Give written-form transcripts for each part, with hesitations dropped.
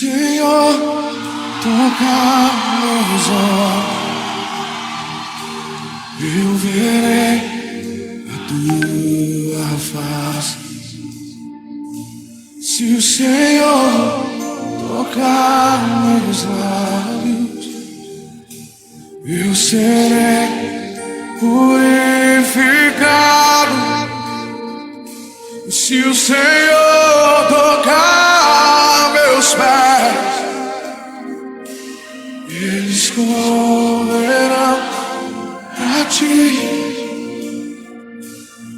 Senhor tocar meus olhos, eu verei a tua face. Se o Senhor tocar meus lábios, eu serei purificado. Se o Senhor tocar meus pés, eles correrão a ti.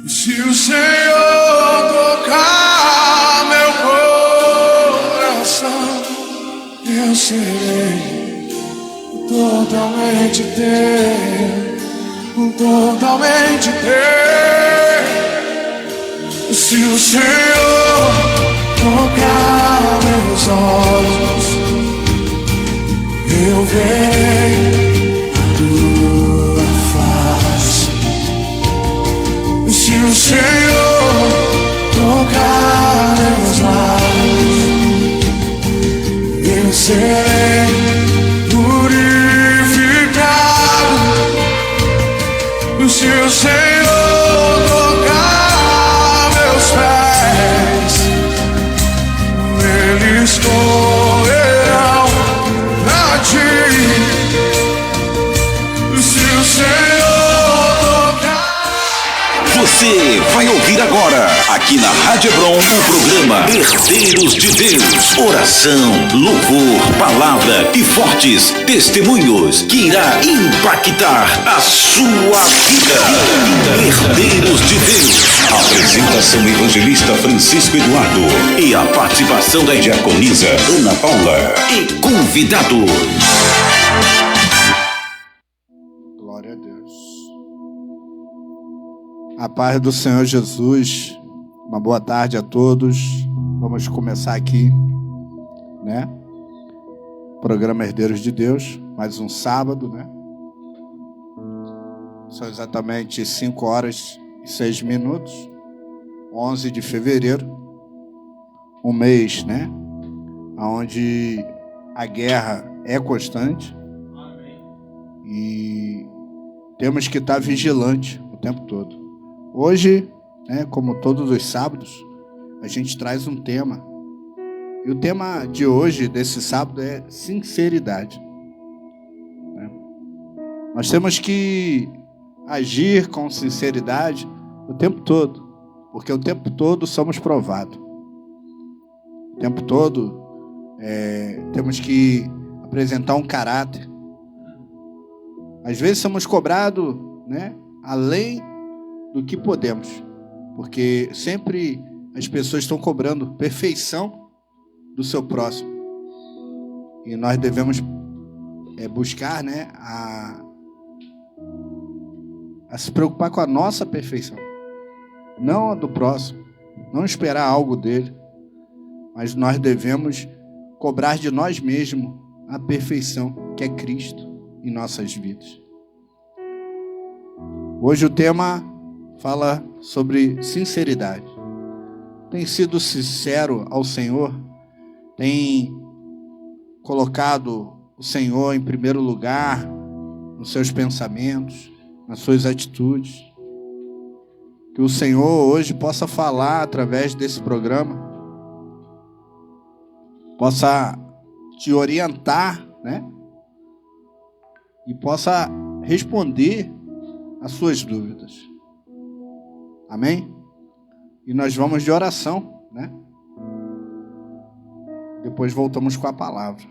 Se o Senhor tocar meu coração, eu serei totalmente teu, totalmente teu. Se o Senhor tocar meus olhos, eu verei a tua face. Se o Senhor tocar meus lábios, eu serei purificado. Se o Senhor tocar meus pés, eles correrão a ti. Se o Senhor tocar... Você vai ouvir agora, aqui na Rádio Hebron, o programa Herdeiros de Deus. Oração, louvor, palavra e fortes testemunhos que irá impactar a sua vida. Herdeiros de Deus. Apresentação evangelista Francisco Eduardo e a participação da diaconisa Ana Paula e convidados. Glória a Deus. A paz do Senhor Jesus. Uma boa tarde a todos. Vamos começar aqui, né? Programa Herdeiros de Deus. Mais um sábado, né? São exatamente 5h06, 11 de fevereiro. Um mês, né? Onde a guerra é constante. E temos que estar vigilante o tempo todo. Hoje, né, como todos os sábados, a gente traz um tema. E o tema de hoje, desse sábado, é sinceridade. Né? Nós temos que agir com sinceridade o tempo todo, porque o tempo todo somos provados. O tempo todo temos que apresentar um caráter. Às vezes somos cobrados, né, além do que podemos, porque sempre as pessoas estão cobrando perfeição do seu próximo, e nós devemos buscar, né, a se preocupar com a nossa perfeição, não a do próximo, não esperar algo dele, mas nós devemos cobrar de nós mesmos a perfeição que é Cristo em nossas vidas. Hoje o tema fala sobre sinceridade. Tem sido sincero ao Senhor? Tem colocado o Senhor em primeiro lugar nos seus pensamentos, nas suas atitudes? Que o Senhor hoje possa falar através desse programa, possa te orientar, né? E possa responder às suas dúvidas. Amém? E nós vamos de oração, né? Depois voltamos com a palavra.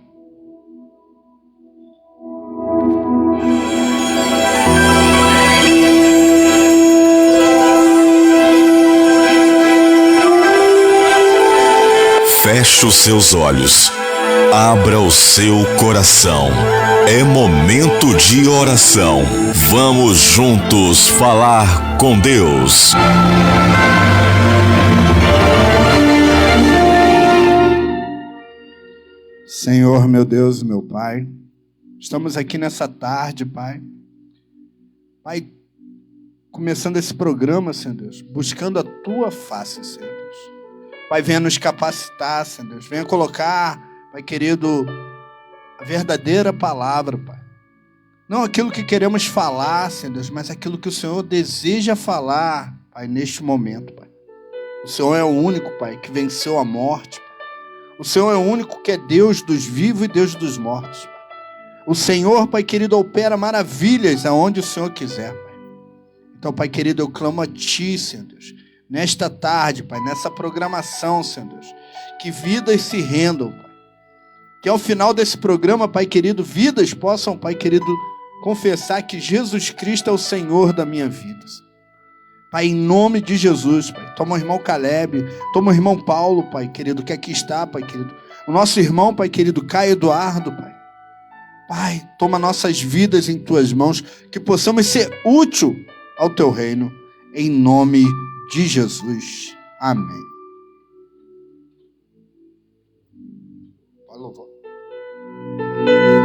Feche os seus olhos. Abra o seu coração. É momento de oração. Vamos juntos falar com Deus. Senhor, meu Deus, meu Pai, estamos aqui nessa tarde, Pai. Pai, começando esse programa, Senhor Deus, buscando a Tua face, Senhor Deus. Pai, venha nos capacitar, Senhor Deus. Venha colocar Pai querido, a verdadeira palavra, Pai. Não aquilo que queremos falar, Senhor Deus, mas aquilo que o Senhor deseja falar, Pai, neste momento, Pai. O Senhor é o único, Pai, que venceu a morte, Pai. O Senhor é o único que é Deus dos vivos e Deus dos mortos, Pai. O Senhor, Pai querido, opera maravilhas aonde o Senhor quiser, Pai. Então, Pai querido, eu clamo a Ti, Senhor Deus, nesta tarde, Pai, nessa programação, Senhor Deus, que vidas se rendam, Pai. Que ao final desse programa, Pai querido, vidas possam, Pai querido, confessar que Jesus Cristo é o Senhor da minha vida. Pai, em nome de Jesus, Pai. Toma o irmão Caleb, toma o irmão Paulo, Pai querido, que aqui está, Pai querido. O nosso irmão, Pai querido, Caio Eduardo, Pai. Pai, toma nossas vidas em Tuas mãos, que possamos ser útil ao Teu reino, em nome de Jesus. Amém. Pode louvar. Oh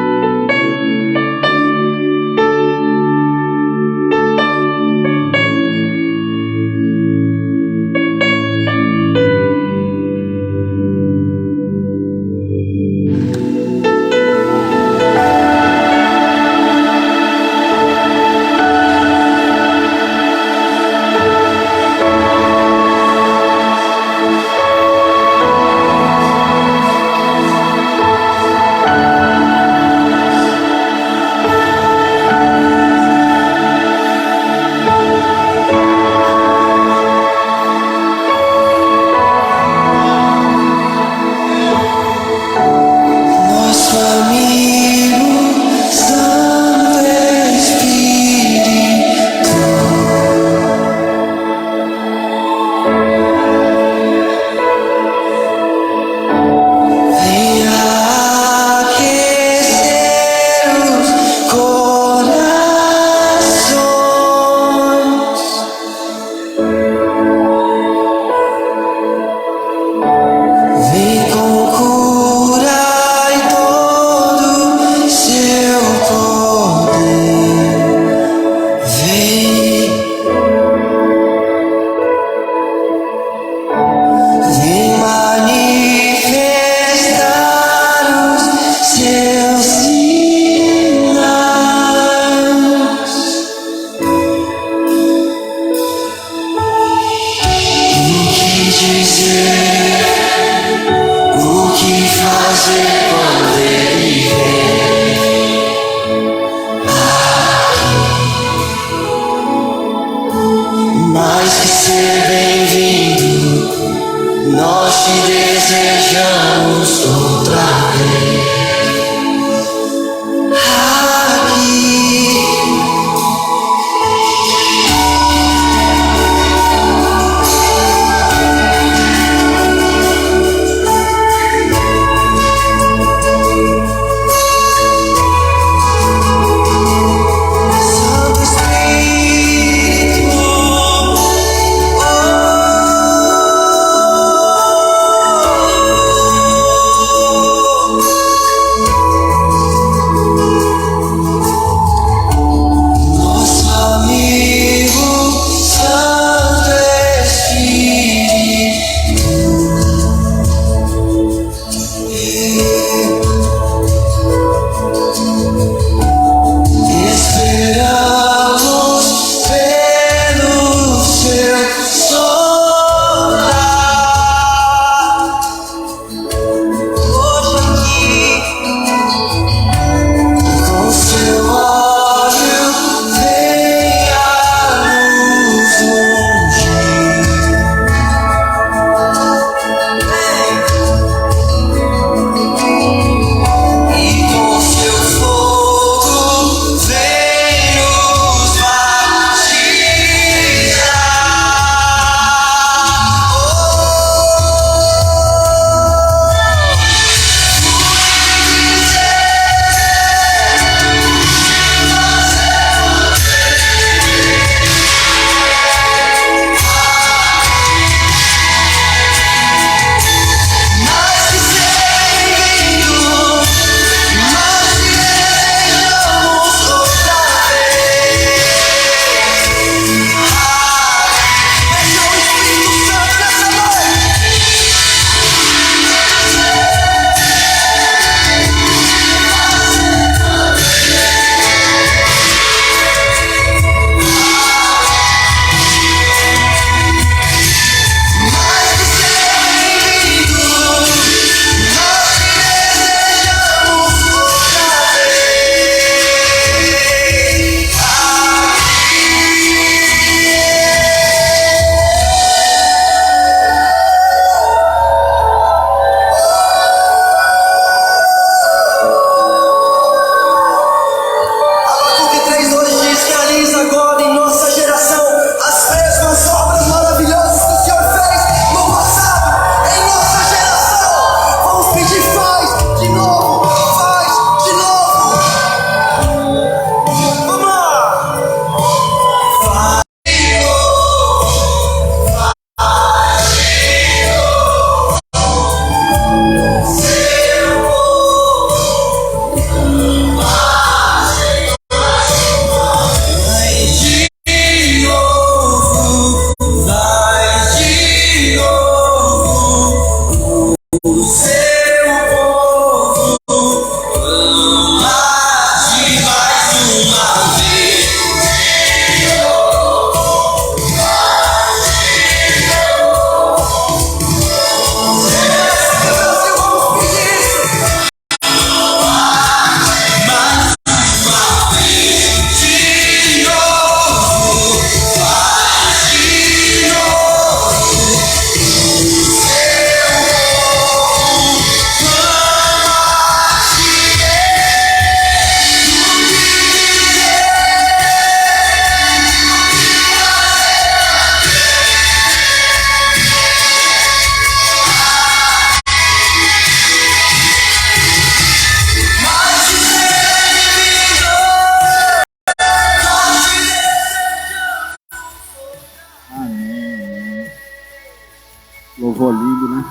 louvor lindo, né?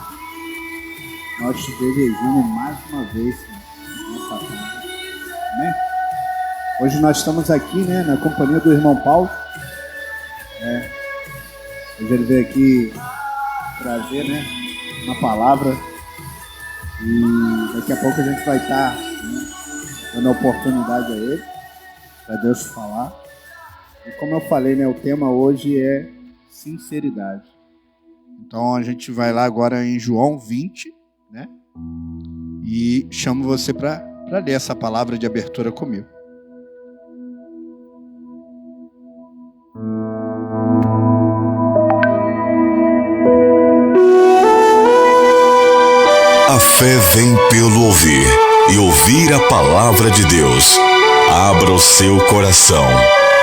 Nós te desejamos mais uma vez nessa tarde. Amém? Hoje nós estamos aqui, né, na companhia do irmão Paulo. Hoje ele veio aqui trazer, né, uma palavra. E daqui a pouco a gente vai estar, né, dando a oportunidade a ele, para Deus falar. E como eu falei, né, o tema hoje é sinceridade. Então a gente vai lá agora em João 20, né? E chamo você para ler essa palavra de abertura comigo. A fé vem pelo ouvir, e ouvir a palavra de Deus. Abra o seu coração.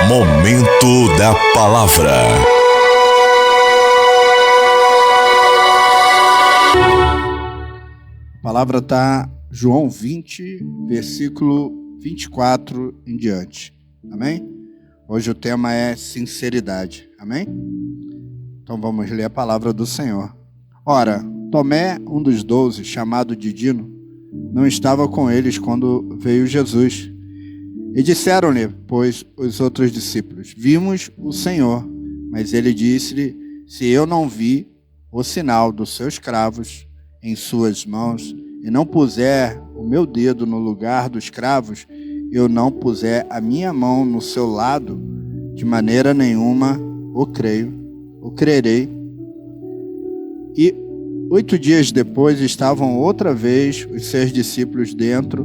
Momento da palavra. A palavra está João 20, versículo 24 em diante. Amém? Hoje o tema é sinceridade. Amém? Então vamos ler a palavra do Senhor. Ora, Tomé, um dos 12, chamado Didimo, não estava com eles quando veio Jesus. E disseram-lhe, pois, os outros discípulos: vimos o Senhor. Mas ele disse-lhe: se eu não vi o sinal dos seus cravos em suas mãos, e não puser o meu dedo no lugar dos cravos, eu não puser a minha mão no seu lado, de maneira nenhuma o crerei. E 8 dias depois estavam outra vez os seus discípulos dentro,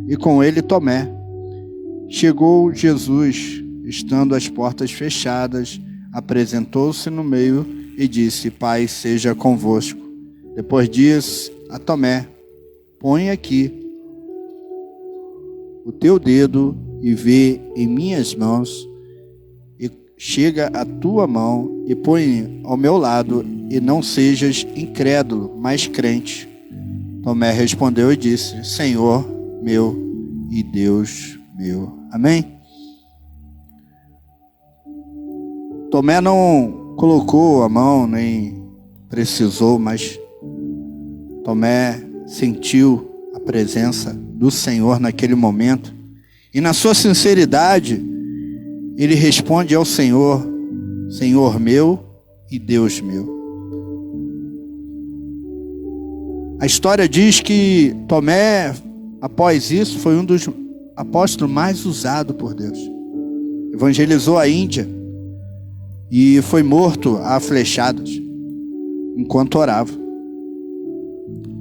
e com ele Tomé. Chegou Jesus, estando as portas fechadas, apresentou-se no meio e disse: Pai seja convosco. Depois disse a Tomé: põe aqui o teu dedo e vê em minhas mãos, e chega a tua mão e põe ao meu lado, e não sejas incrédulo, mas crente. Tomé respondeu e disse: Senhor meu e Deus meu. Amém? Tomé não colocou a mão, nem precisou, mas Tomé sentiu a presença do Senhor naquele momento. E na sua sinceridade, ele responde ao Senhor: Senhor meu e Deus meu. A história diz que Tomé, após isso, foi um dos apóstolos mais usados por Deus. Evangelizou a Índia e foi morto a flechadas enquanto orava.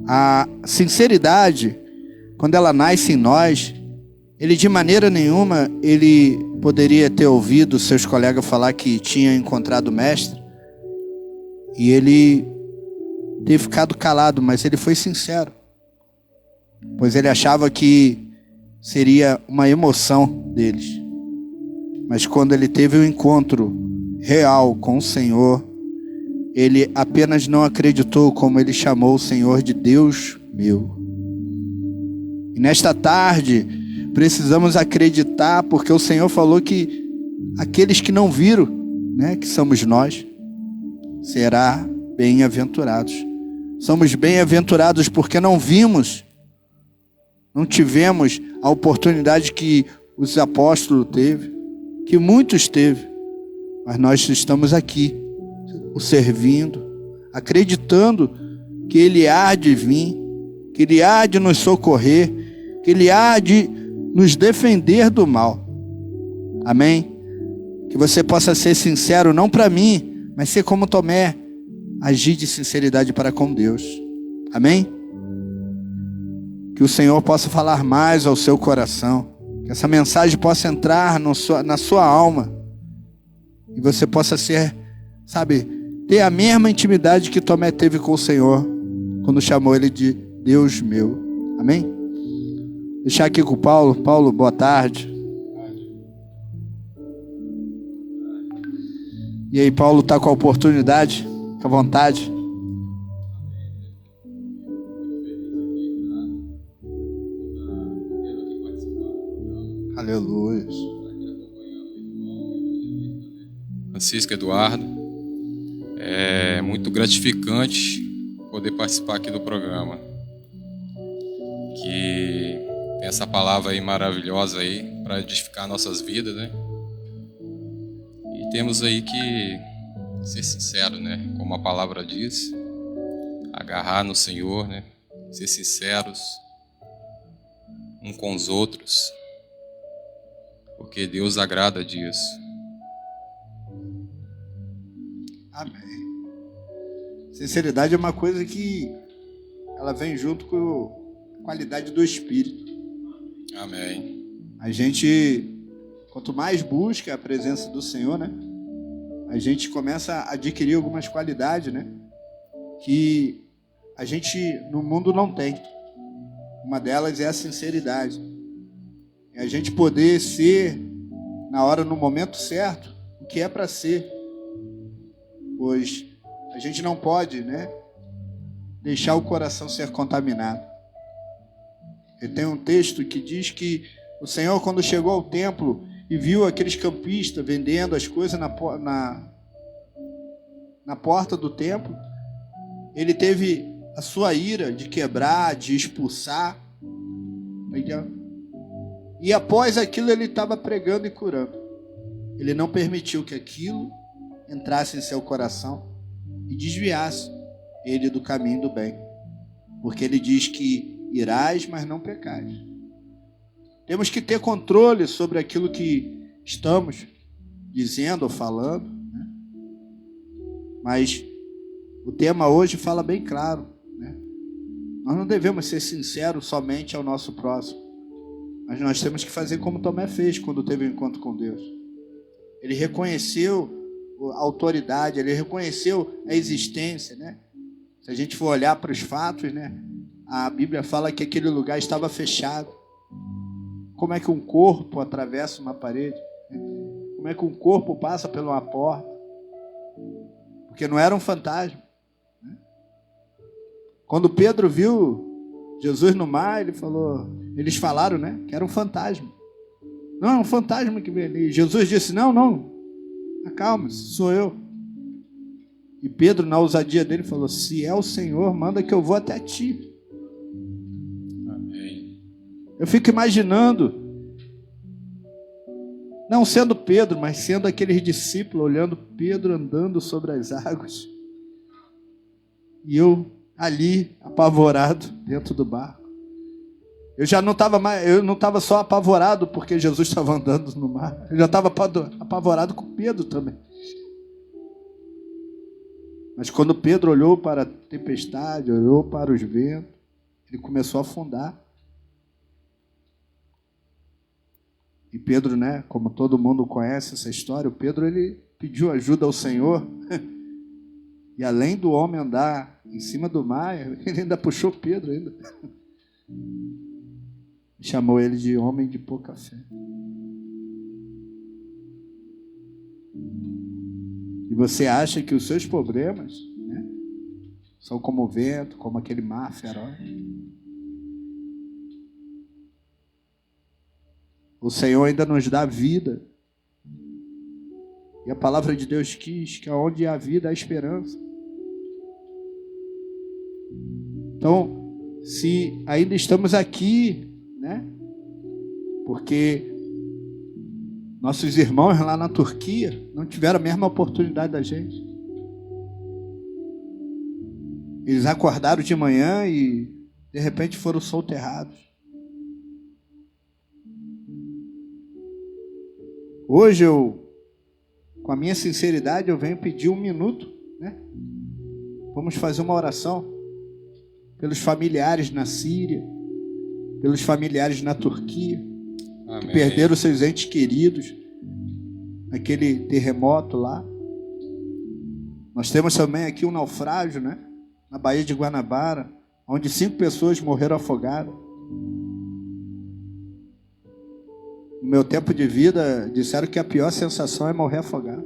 A sinceridade, quando ela nasce em nós, ele de maneira nenhuma ele poderia ter ouvido seus colegas falar que tinha encontrado o mestre e ele ter ficado calado, mas ele foi sincero, pois ele achava que seria uma emoção deles. Mas quando ele teve um encontro real com o Senhor, ele apenas não acreditou, como ele chamou o Senhor de Deus meu. E nesta tarde, precisamos acreditar, porque o Senhor falou que aqueles que não viram, né, que somos nós, será bem-aventurados. Somos bem-aventurados porque não vimos, não tivemos a oportunidade que os apóstolos teve, que muitos teve, mas nós estamos aqui, o servindo, acreditando que Ele há de vir, que Ele há de nos socorrer, que Ele há de nos defender do mal. Amém? Que você possa ser sincero, não para mim, mas ser como Tomé, agir de sinceridade para com Deus. Amém? Que o Senhor possa falar mais ao seu coração, que essa mensagem possa entrar na sua alma, e você possa ser, ter a mesma intimidade que Tomé teve com o Senhor, quando chamou ele de Deus meu. Amém? Deixar aqui com o Paulo. Paulo, boa tarde. E aí, Paulo está com a oportunidade, fica à vontade. Aleluia. Francisco Eduardo, é muito gratificante poder participar aqui do programa. Que tem essa palavra aí maravilhosa aí para edificar nossas vidas, né? E temos aí que ser sincero, né? Como a palavra diz, agarrar no Senhor, né? Ser sinceros um com os outros, porque Deus agrada disso. Amém. Sinceridade é uma coisa que ela vem junto com a qualidade do Espírito. Amém. A gente, quanto mais busca a presença do Senhor, né? A gente começa a adquirir algumas qualidades, né? Que a gente no mundo não tem. Uma delas é a sinceridade. É a gente poder ser, na hora, no momento certo, o que é para ser. Pois a gente não pode, né, deixar o coração ser contaminado. E tem um texto que diz que o Senhor, quando chegou ao templo e viu aqueles campistas vendendo as coisas na porta do templo, ele teve a sua ira de quebrar, de expulsar. E após aquilo ele estava pregando e curando. Ele não permitiu que aquilo entrasse em seu coração e desviasse ele do caminho do bem. Porque ele diz que irás, mas não pecais. Temos que ter controle sobre aquilo que estamos dizendo ou falando, né? Mas o tema hoje fala bem claro, né? Nós não devemos ser sinceros somente ao nosso próximo, mas nós temos que fazer como Tomé fez quando teve um encontro com Deus. Ele reconheceu a autoridade, ele reconheceu a existência, né? Se a gente for olhar para os fatos, né? A Bíblia fala que aquele lugar estava fechado. Como é que um corpo atravessa uma parede? Como é que um corpo passa por uma porta? Porque não era um fantasma, né? Quando Pedro viu Jesus no mar, eles falaram, né, que era um fantasma. Não, é um fantasma que veio ali. Jesus disse, não, acalma-se, sou eu. E Pedro, na ousadia dele, falou, se é o Senhor, manda que eu vou até ti. Amém. Eu fico imaginando, não sendo Pedro, mas sendo aqueles discípulos, olhando Pedro andando sobre as águas. E eu ali, apavorado, dentro do barco. Eu não estava só apavorado porque Jesus estava andando no mar. Eu já estava apavorado com Pedro também. Mas quando Pedro olhou para a tempestade, olhou para os ventos, ele começou a afundar. E Pedro, né, como todo mundo conhece essa história, o Pedro ele pediu ajuda ao Senhor. E além do homem andar em cima do mar, ele ainda puxou Pedro ainda. Chamou ele de homem de pouca fé. E você acha que os seus problemas, né, são como o vento, como aquele mar feroz? O Senhor ainda nos dá vida. E a palavra de Deus diz que onde há vida há esperança. Então, se ainda estamos aqui, né? Porque nossos irmãos lá na Turquia não tiveram a mesma oportunidade da gente. Eles acordaram de manhã e de repente foram soterrados. Hoje com a minha sinceridade, eu venho pedir 1 minuto, né? Vamos fazer uma oração pelos familiares na Síria, pelos familiares na Turquia, Amém. Que perderam seus entes queridos naquele terremoto lá. Nós temos também aqui um naufrágio, né? Na Baía de Guanabara, onde 5 pessoas morreram afogadas. No meu tempo de vida, disseram que a pior sensação é morrer afogado.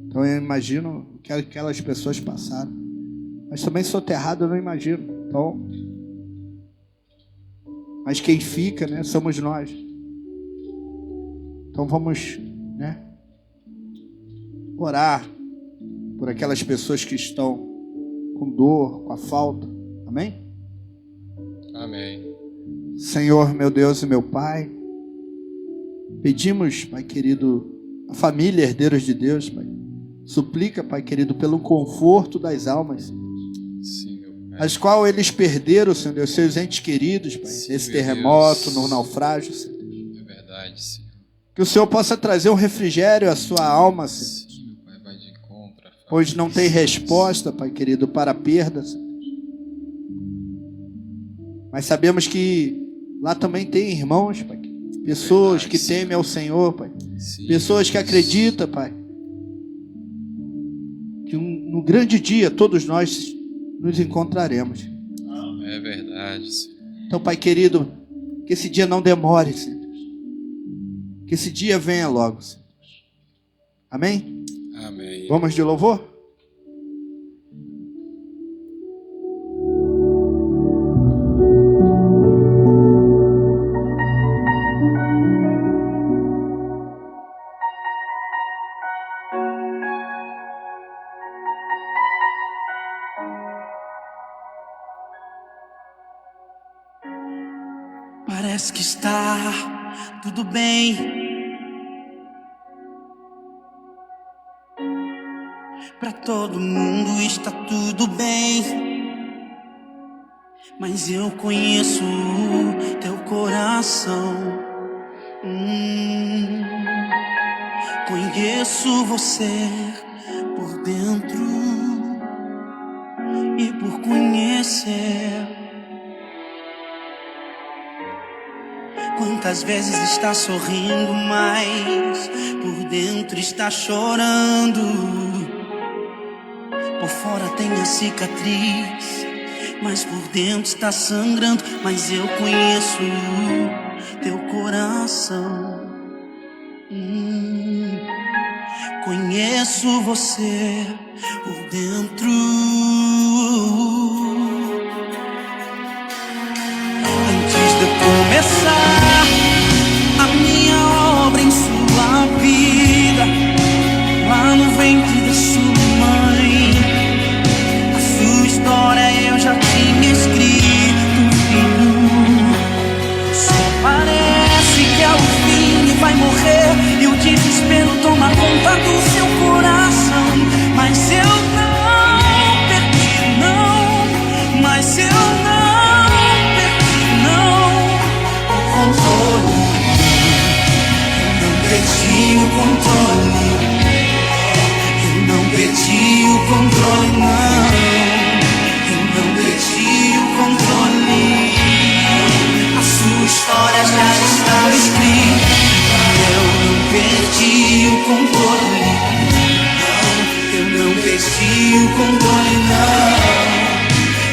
Então eu imagino o que aquelas pessoas passaram. Mas também soterrado eu não imagino. Então, mas quem fica, né, somos nós. Então vamos, né, orar por aquelas pessoas que estão com dor, com a falta. Amém? Amém. Senhor, meu Deus e meu Pai, pedimos, Pai querido, a família Herdeiros de Deus, Pai, suplica, Pai querido, pelo conforto das almas, Sim, meu Pai. as qual eles perderam, Senhor Deus, seus entes queridos, Pai, Sim, nesse meu terremoto, Deus. no naufrágio, Senhor. É verdade, Senhor. Que o Senhor possa trazer um refrigério à sua alma, Senhor, Sim, meu Pai, vai de encontro. pois não tem resposta, Pai querido, para a perda, Senhor. Mas sabemos que lá também tem irmãos, Pai, pessoas Verdade, que Senhor. temem ao Senhor, Pai, Sim, pessoas que Deus. acreditam, Pai, que no grande dia todos nós nos encontraremos. É verdade, Senhor. Então, Pai querido, que esse dia não demore, Senhor. Que esse dia venha logo, Senhor. Amém? Amém. Vamos de louvor? Parece que está tudo bem. Pra todo mundo está tudo bem. Mas eu conheço o teu coração. Conheço você por dentro e por conhecer. Quantas vezes está sorrindo, mas por dentro está chorando. Por fora tem a cicatriz, mas por dentro está sangrando. Mas eu conheço teu coração. Conheço você por dentro. Antes de eu começar a minha obra em sua vida, lá no ventre da sua mãe, a sua história eu já tinha escrito, filho. Só parece que ao fim vai morrer e o desespero toma conta do seu coração. Mas eu não perdi, não. Mas eu não perdi, não, o controle. Eu não perdi o controle. Eu não perdi o controle, não. Eu não perdi o controle. A sua história já estava escrita. Eu não perdi o controle. Não, eu não perdi o controle, não.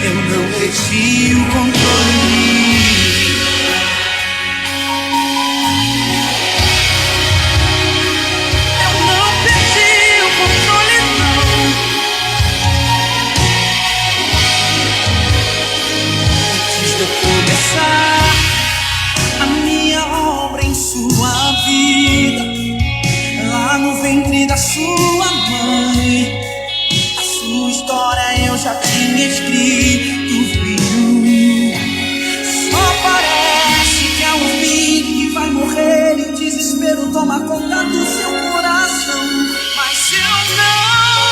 Eu não perdi o controle. Eu não perdi o controle, não. Antes de eu começar a minha obra em sua vida, lá no ventre da sua mãe, a sua história eu já tinha escrito, filho. Só parece que é um fim que vai morrer e o desespero toma conta do seu coração. Mas eu não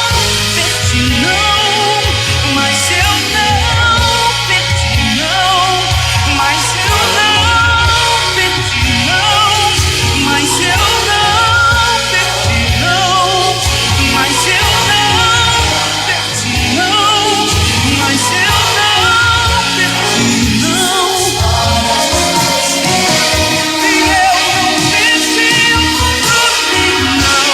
perdi, não. Mas eu não perdi, não. Mas eu não perdi, não. Mas eu não perdi, não. Mas eu não perdi, não. Mas eu não perdi, não. E eu não perdi o controle, não.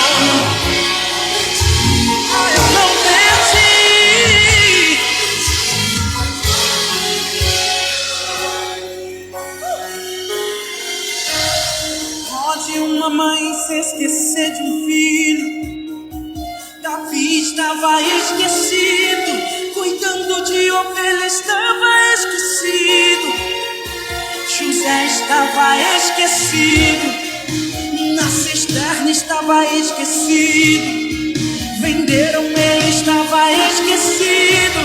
Eu não perdi. Pode uma mãe se esquecer de um filho? Davi estava esquecido, cuidando de ovelha estava esquecido. José estava esquecido, na cisterna estava esquecido. Venderam ele, estava esquecido.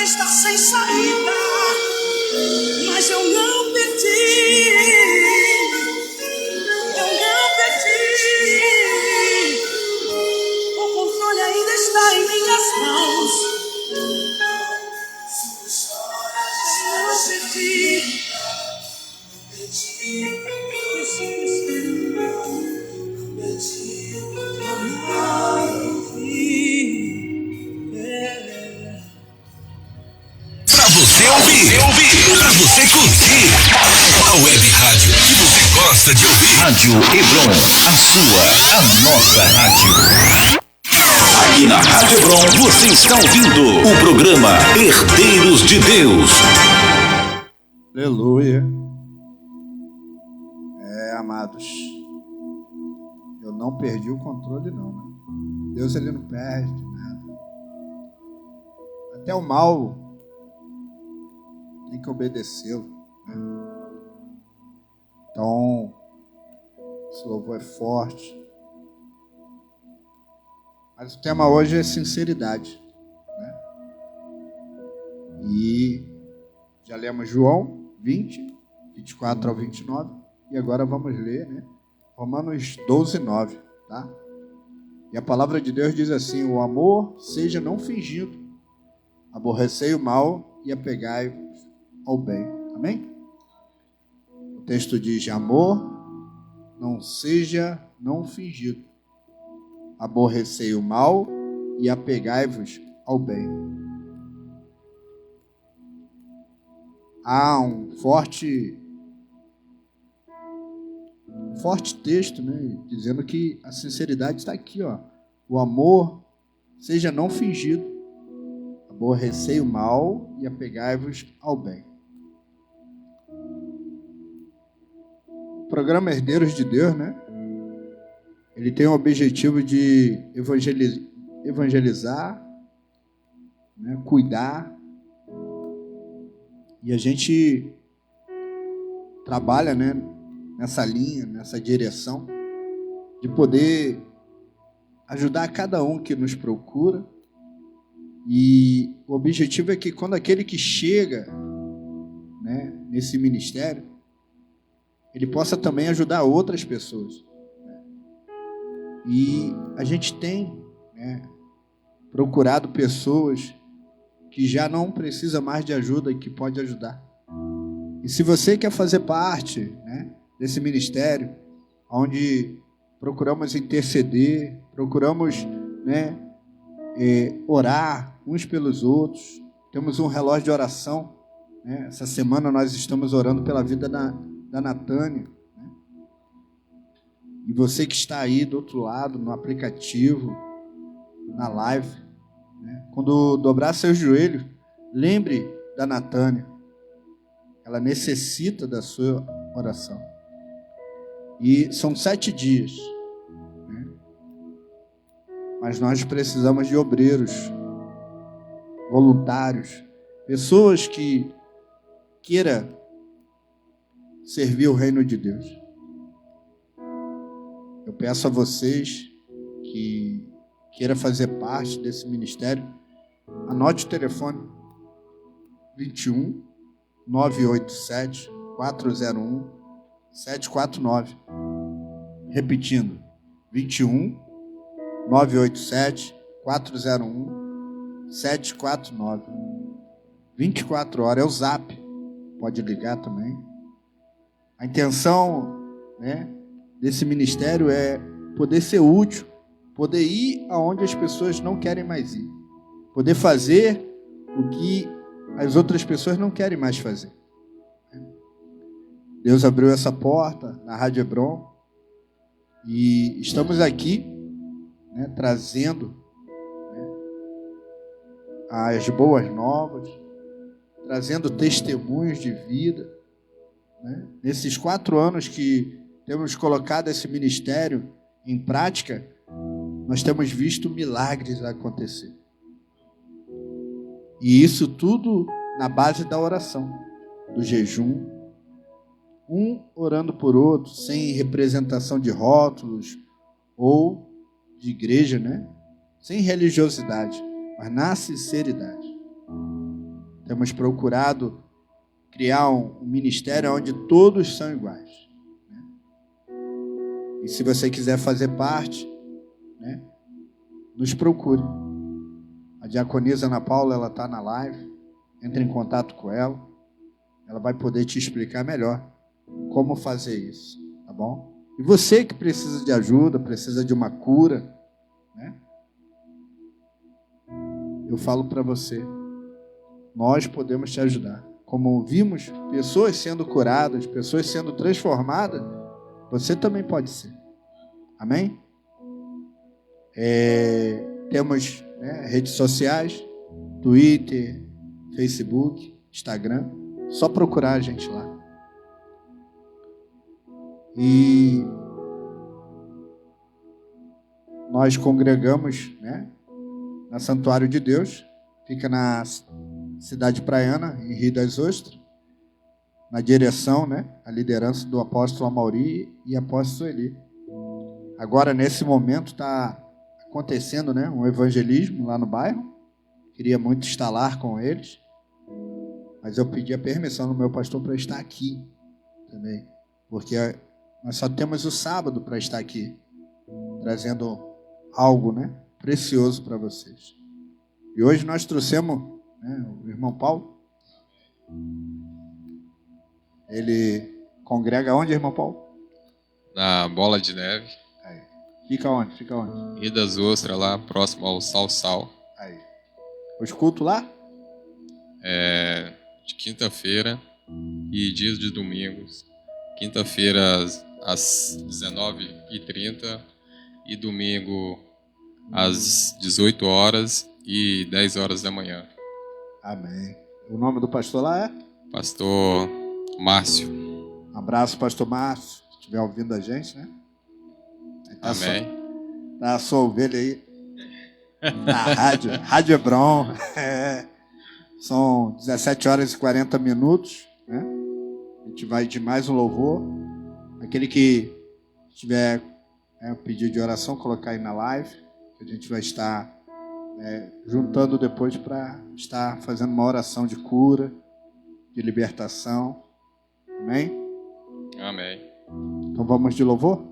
está sem saída, mas eu não perdi. Eu não perdi. O controle ainda está em minhas mãos. Eu não perdi. Pra você ouvir, pra você curtir. A web rádio que você gosta de ouvir. Rádio Hebron, a sua, a nossa rádio. Aqui na Rádio Hebron você está ouvindo o programa Herdeiros de Deus. Aleluia. Amados, eu não perdi o controle não, né? Deus, ele não perde nada. Até o mal tem que obedecê-lo, né? Então, esse louvor é forte. Mas o tema hoje é sinceridade, né? E já lemos João 20, 24 ao 29. E agora vamos ler, né? Romanos 12, 9, tá? E a palavra de Deus diz assim: o amor seja não fingido, aborrecei o mal e apegai ao bem. Amém? O texto diz: amor não seja não fingido, aborrecei o mal e apegai-vos ao bem. Há um forte texto, né, dizendo que a sinceridade está aqui, ó. O amor seja não fingido, aborrecei o mal e apegai-vos ao bem. O programa Herdeiros de Deus, né, ele tem o objetivo de evangelizar, né, cuidar, e a gente trabalha, né, nessa linha, nessa direção, de poder ajudar cada um que nos procura. E o objetivo é que quando aquele que chega, né, nesse ministério, ele possa também ajudar outras pessoas. E a gente tem, né, procurado pessoas que já não precisa mais de ajuda e que pode ajudar. E se você quer fazer parte, né, desse ministério, onde procuramos interceder, procuramos, né, orar uns pelos outros, temos um relógio de oração, né? Essa semana nós estamos orando pela vida da Natânia, né? E você que está aí do outro lado, no aplicativo, na live, né? Quando dobrar seu joelho, lembre da Natânia, ela necessita da sua oração. E são 7 dias, né? Mas nós precisamos de obreiros, voluntários, pessoas que queiram servir o reino de Deus. Eu peço a vocês que queiram fazer parte desse ministério, anote o telefone 21 987 401 749. Repetindo, 21 987 401 749. 24 horas é o zap. Pode ligar também. A intenção, né, desse ministério é poder ser útil, poder ir aonde as pessoas não querem mais ir, poder fazer o que as outras pessoas não querem mais fazer. Deus abriu essa porta na Rádio Hebron e estamos aqui, né, trazendo, né, as boas novas, trazendo testemunhos de vida, né? Nesses 4 anos que temos colocado esse ministério em prática, nós temos visto milagres acontecer. E isso tudo na base da oração, do jejum, um orando por outro, sem representação de rótulos ou de igreja, né? Sem religiosidade, mas na sinceridade. Temos procurado criar um ministério onde todos são iguais, né? E se você quiser fazer parte, né, nos procure. A diaconisa Ana Paula, ela está na live. Entre em contato com ela. Ela vai poder te explicar melhor como fazer isso, tá bom? E você que precisa de ajuda, precisa de uma cura, né? Eu falo para você, nós podemos te ajudar. Como vimos pessoas sendo curadas, pessoas sendo transformadas, você também pode ser. Amém? Temos, né, redes sociais, Twitter, Facebook, Instagram. Só procurar a gente lá. E nós congregamos, né, na Santuário de Deus. Fica na cidade praiana, em Rio das Ostras. Na direção, né, a liderança do apóstolo Amauri e apóstolo Eli. Agora, nesse momento, está acontecendo, né, um evangelismo lá no bairro. Queria muito estar lá com eles. Mas eu pedi a permissão do meu pastor para estar aqui também. Porque nós só temos o sábado para estar aqui, trazendo algo, né, precioso para vocês. E hoje nós trouxemos, né, o irmão Paulo. Ele congrega onde, irmão Paulo? Na Bola de Neve. Aí. Fica onde? Fica onde? Rio das Ostras, lá próximo ao Sal. Aí. Os cultos lá? De quinta-feira e dias de domingos. Quinta-feira às 19h30 e domingo às 18 horas e 10 horas da manhã. Amém. O nome do pastor lá é? Pastor Márcio. Um abraço, pastor Márcio. Se estiver ouvindo a gente, né? Tá. Amém. Tá a sua ovelha aí. Na Rádio Hebron. São 17 horas e 40 minutos, né? A gente vai de mais um louvor. Aquele que tiver pedido de oração, colocar aí na live, que a gente vai estar juntando depois para estar fazendo uma oração de cura, de libertação. Amém? Amém. Então vamos de louvor?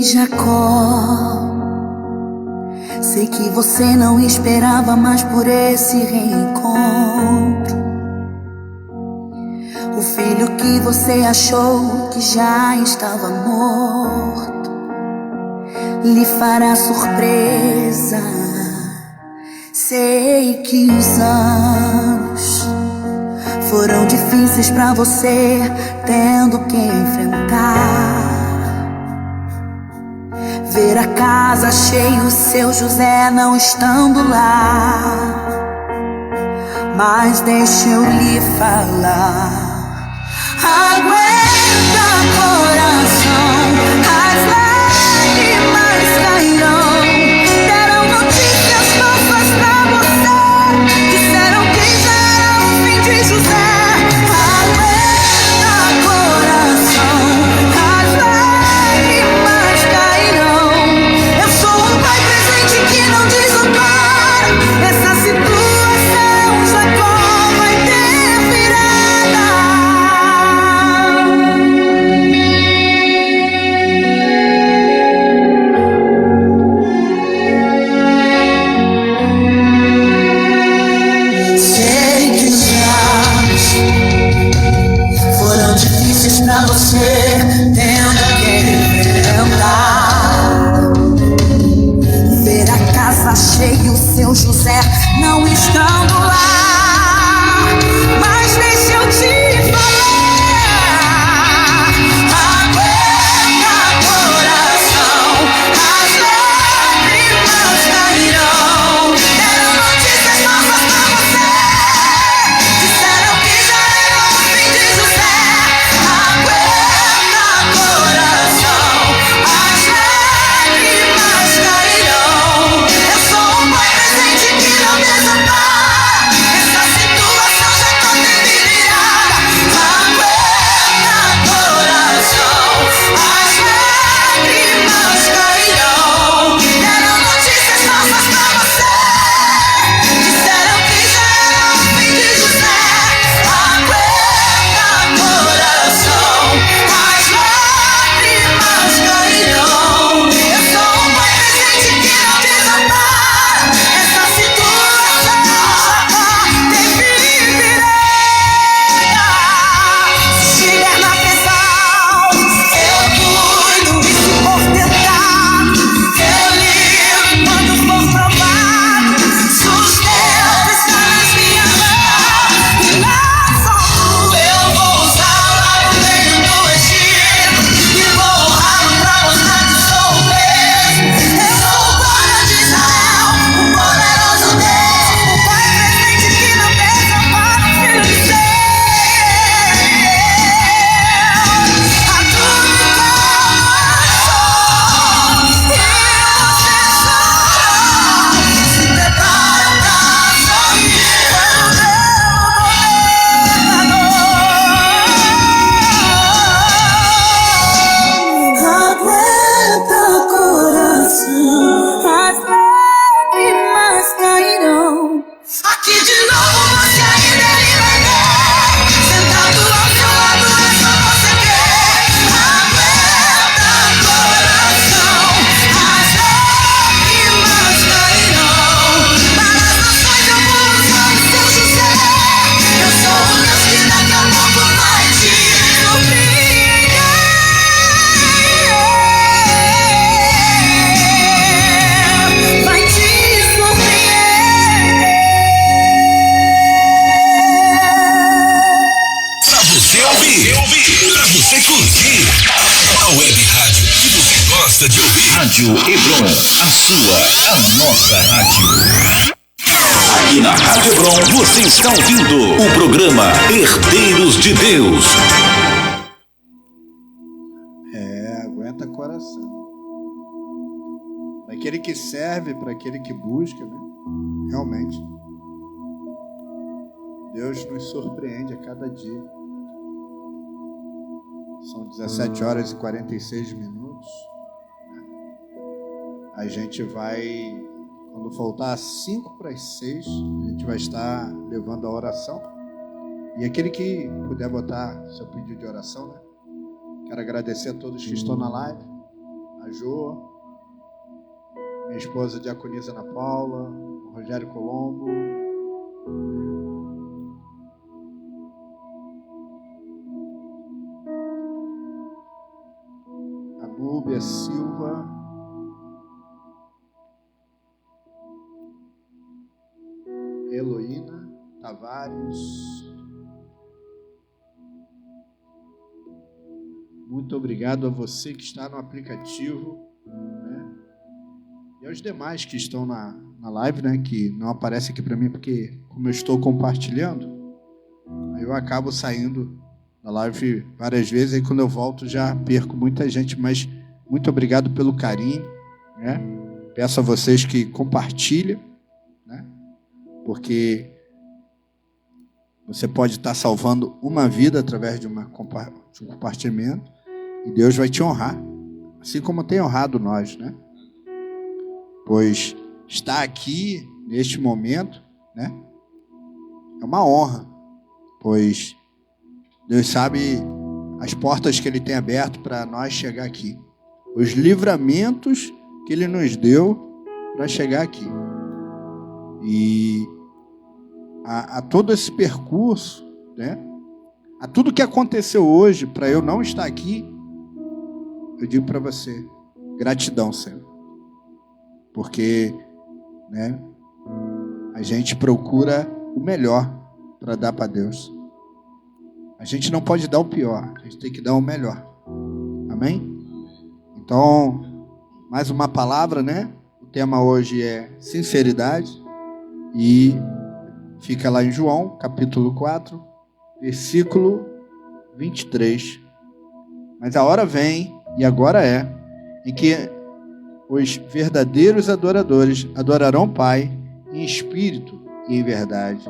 Jacó, sei que você não esperava mais por esse reencontro. O filho que você achou que já estava morto lhe fará surpresa. Sei que os anos foram difíceis pra você, tendo que enfrentar. Ver a casa cheia, o seu José não estando lá. Mas deixa eu lhe falar. Aguenta, coração, as lágrimas cairão. Deram notícias falsas pra você, disseram que já era o fim de José. Aguenta, coração, as lágrimas cairão. Eu sou um pai presente que não desampara. Essa situação Jacó vai ter virada. Sei que os dias foram difíceis pra você, tendo que enfrentar. Ver a casa cheia, o seu José não estando lá. Mas deixa eu te falar. Aguenta, coração, as lágrimas cairão. Deram notícias falsas pra você, disseram que já era o fim de José. Aguenta, coração, as lágrimas cairão. Eu sou um pai presente que não desampara. gosta de ouvir. Rádio Hebron, a sua, a nossa rádio. Aqui na Rádio Hebron, você está ouvindo o programa Herdeiros de Deus. Aguenta coração. Para aquele que serve, para aquele que busca, né? Realmente, Deus nos surpreende a cada dia. São 17 horas e 46 minutos. A gente vai, quando faltar 5 para as 6, a gente vai estar levando a oração. E aquele que puder botar seu pedido de oração, né? Quero agradecer a todos que estão na live. A Jo, minha esposa Diaconisa Ana Paula, o Rogério Colombo, a Núbia Silva, Heloína Tavares. Muito obrigado a você que está no aplicativo, né? E aos demais que estão na live, né? Que não aparece aqui para mim porque, como eu estou compartilhando, aí eu acabo saindo da live várias vezes. Aí quando eu volto já perco muita gente, mas muito obrigado pelo carinho, né? Peço a vocês que compartilhem, né? Porque você pode estar salvando uma vida através de um compartilhamento. E Deus vai te honrar, assim como tem honrado nós, né? Pois estar aqui, neste momento, né? É uma honra, pois Deus sabe as portas que Ele tem aberto para nós chegar aqui. Os livramentos que Ele nos deu para chegar aqui. E a todo esse percurso, né? A tudo que aconteceu hoje para eu não estar aqui, eu digo para você, gratidão, Senhor. Porque, né, a gente procura o melhor para dar para Deus. A gente não pode dar o pior, a gente tem que dar o melhor. Amém? Então, mais uma palavra, né? O tema hoje é sinceridade. E fica lá em João, capítulo 4, versículo 23. Mas a hora vem, e agora é, em que os verdadeiros adoradores adorarão o Pai em espírito e em verdade.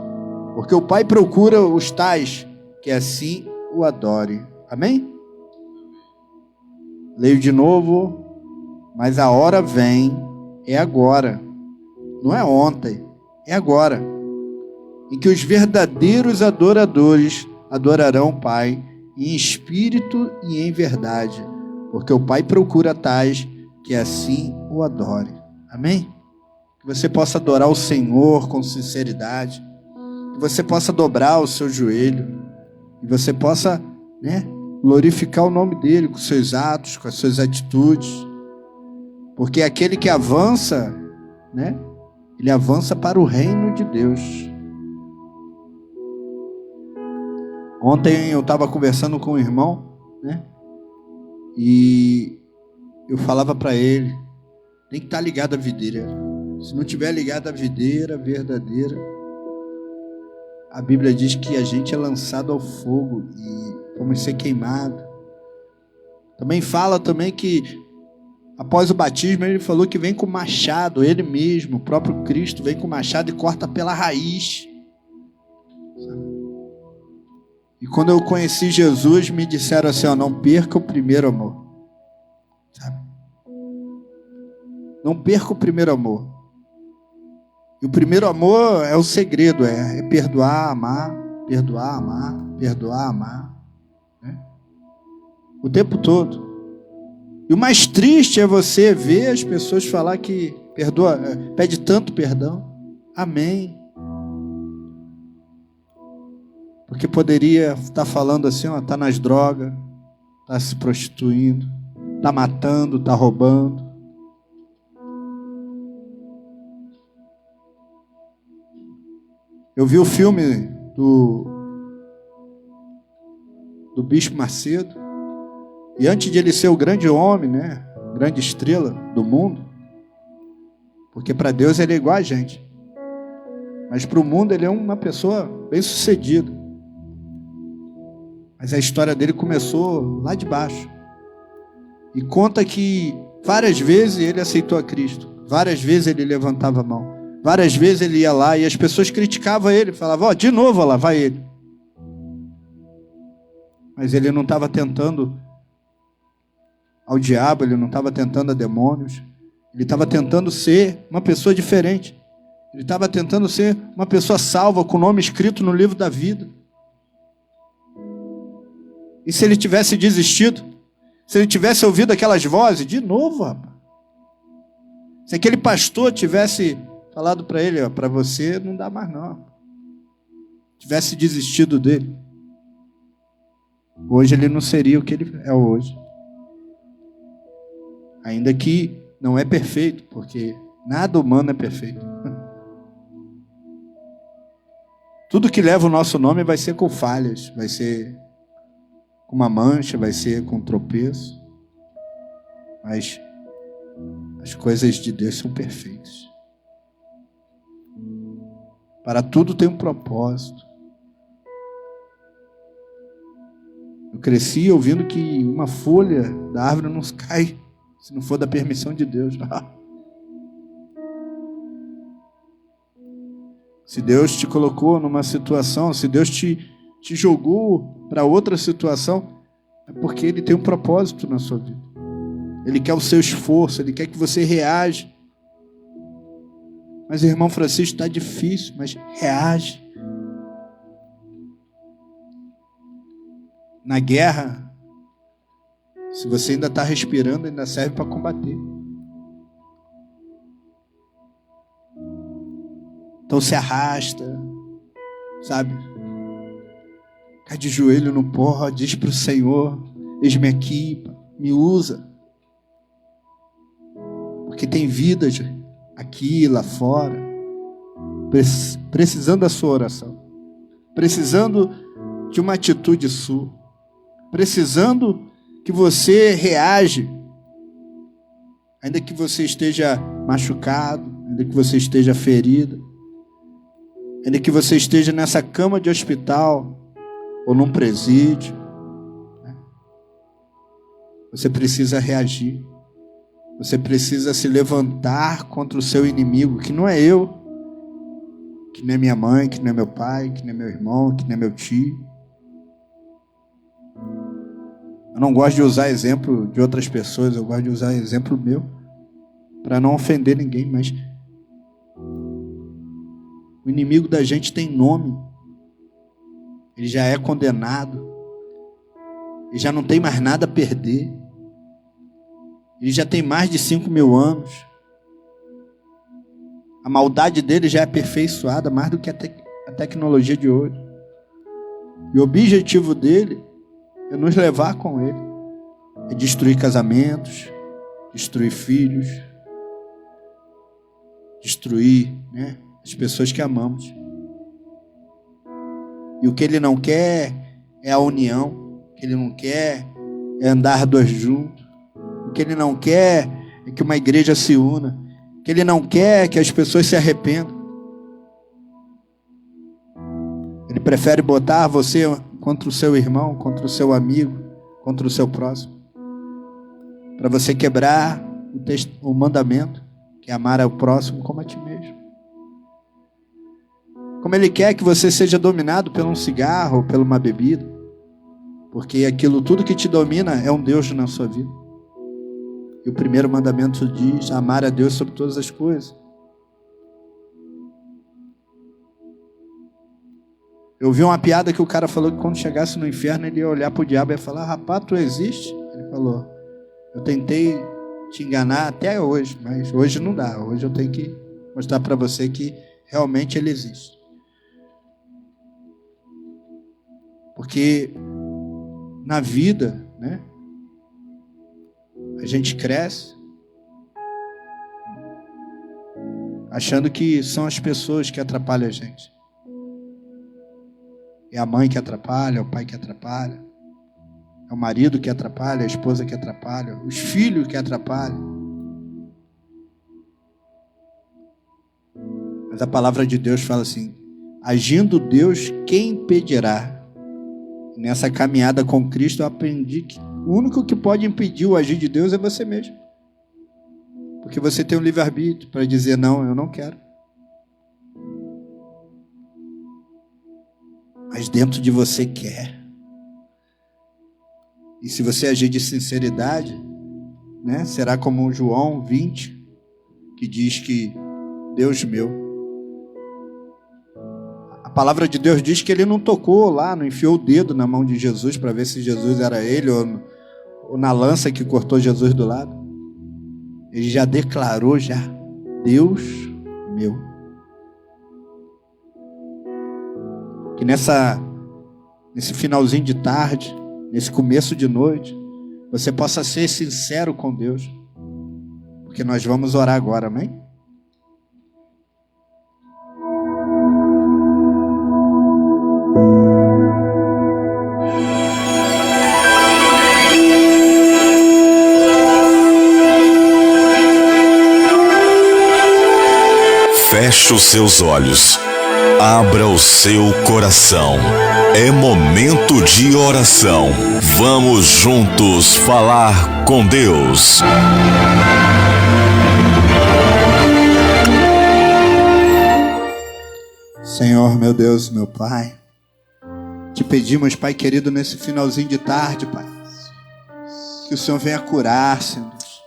Porque o Pai procura os tais que assim o adorem. Amém? Leio de novo. Mas a hora vem, é agora. Não é ontem, é agora. Em que os verdadeiros adoradores adorarão o Pai em espírito e em verdade. Porque o Pai procura tais que assim o adore. Amém? Que você possa adorar o Senhor com sinceridade. Que você possa dobrar o seu joelho. E você possa, né, glorificar o nome dEle com seus atos, com as suas atitudes. Porque aquele que avança, né, ele avança para o reino de Deus. Ontem eu estava conversando com um irmão, né? E eu falava para ele, tem que estar ligado à videira. Se não tiver ligado à videira verdadeira, a Bíblia diz que a gente é lançado ao fogo e vamos ser queimado. Também fala também que após o batismo ele falou que vem com machado, ele mesmo, o próprio Cristo vem com machado e corta pela raiz. E quando eu conheci Jesus, me disseram assim, ó, não perca o primeiro amor. Sabe? Não perca o primeiro amor. E o primeiro amor é o segredo, é perdoar, amar, perdoar, amar, perdoar, amar. Né? O tempo todo. E o mais triste é você ver as pessoas falar que perdoa, pede tanto perdão. Amém. Porque poderia estar falando assim, ó, tá nas drogas, tá se prostituindo, tá matando, tá roubando. Eu vi o filme do Bispo Macedo, e antes de ele ser o grande homem, né, grande estrela do mundo, porque para Deus ele é igual a gente. Mas para o mundo ele é uma pessoa bem-sucedida. Mas a história dele começou lá de baixo. E conta que várias vezes ele aceitou a Cristo. Várias vezes ele levantava a mão. Várias vezes ele ia lá e as pessoas criticavam ele. Falavam, ó, de novo, ó lá vai ele. Mas ele não estava tentando ao diabo, ele não estava tentando a demônios. Ele estava tentando ser uma pessoa diferente. Ele estava tentando ser uma pessoa salva, com o nome escrito no livro da vida. E se ele tivesse desistido? Se ele tivesse ouvido aquelas vozes? De novo, rapaz. Se aquele pastor tivesse falado para ele, para você não dá mais não. Tivesse desistido dele. Hoje ele não seria o que ele é hoje. Ainda que não é perfeito, porque nada humano é perfeito. Tudo que leva o nosso nome vai ser com falhas, vai ser com uma mancha, vai ser com tropeço. Mas as coisas de Deus são perfeitas. Para tudo tem um propósito. Eu cresci ouvindo que uma folha da árvore não cai se não for da permissão de Deus. Se Deus te colocou numa situação, se Deus te jogou para outra situação, é porque Ele tem um propósito na sua vida. Ele quer o seu esforço, Ele quer que você reaja. Mas, irmão Francisco, está difícil, mas reage. Na guerra, se você ainda está respirando, ainda serve para combater. Então se arrasta, sabe? Cai de joelho no pó, diz para o Senhor, eis-me aqui, me usa. Porque tem vidas aqui, lá fora, precisando da sua oração, precisando de uma atitude sua, precisando que você reage, ainda que você esteja machucado, ainda que você esteja ferido, ainda que você esteja nessa cama de hospital ou num presídio, né? Você precisa reagir. Você precisa se levantar contra o seu inimigo, que não é eu, que não é minha mãe, que não é meu pai, que não é meu irmão, que não é meu tio. Eu não gosto de usar exemplo de outras pessoas, eu gosto de usar exemplo meu, para não ofender ninguém, mas o inimigo da gente tem nome, ele já é condenado, ele já não tem mais nada a perder, ele já tem mais de 5.000 anos, a maldade dele já é aperfeiçoada mais do que a tecnologia de hoje, e o objetivo dele é nos levar com ele, é destruir casamentos, destruir filhos, destruir, né, as pessoas que amamos. E o que ele não quer é a união, o que ele não quer é andar dois juntos, o que ele não quer é que uma igreja se una, o que ele não quer é que as pessoas se arrependam. Ele prefere botar você contra o seu irmão, contra o seu amigo, contra o seu próximo, para você quebrar o mandamento, que é amar ao próximo como a ti mesmo. Como ele quer que você seja dominado por um cigarro ou por uma bebida, porque aquilo tudo que te domina é um Deus na sua vida. E o primeiro mandamento diz amar a Deus sobre todas as coisas. Eu vi uma piada que o cara falou que quando chegasse no inferno ele ia olhar para o diabo e ia falar: rapaz, tu existe? Ele falou: eu tentei te enganar até hoje, mas hoje não dá. Hoje eu tenho que mostrar para você que realmente ele existe. Porque na vida, né, a gente cresce achando que são as pessoas que atrapalham a gente. É a mãe que atrapalha, é o pai que atrapalha, é É o marido que atrapalha, a esposa que atrapalha, os filhos que atrapalham. Mas a palavra de Deus fala assim: agindo Deus, quem impedirá? Nessa caminhada com Cristo eu aprendi que o único que pode impedir o agir de Deus é você mesmo. Porque você tem um livre-arbítrio para dizer: não, eu não quero. Mas dentro de você quer. E se você agir de sinceridade, né, será como João 20, que diz que Deus meu. A palavra de Deus diz que ele não tocou lá, não enfiou o dedo na mão de Jesus para ver se Jesus era ele ou na lança que cortou Jesus do lado. Ele já declarou já: Deus meu. Que nesse finalzinho de tarde, nesse começo de noite, você possa ser sincero com Deus. Porque nós vamos orar agora, amém? Feche os seus olhos. Abra o seu coração. É momento de oração. Vamos juntos falar com Deus. Senhor, meu Deus, meu Pai, te pedimos, Pai querido, nesse finalzinho de tarde, Pai, que o Senhor venha curar, Senhor Deus.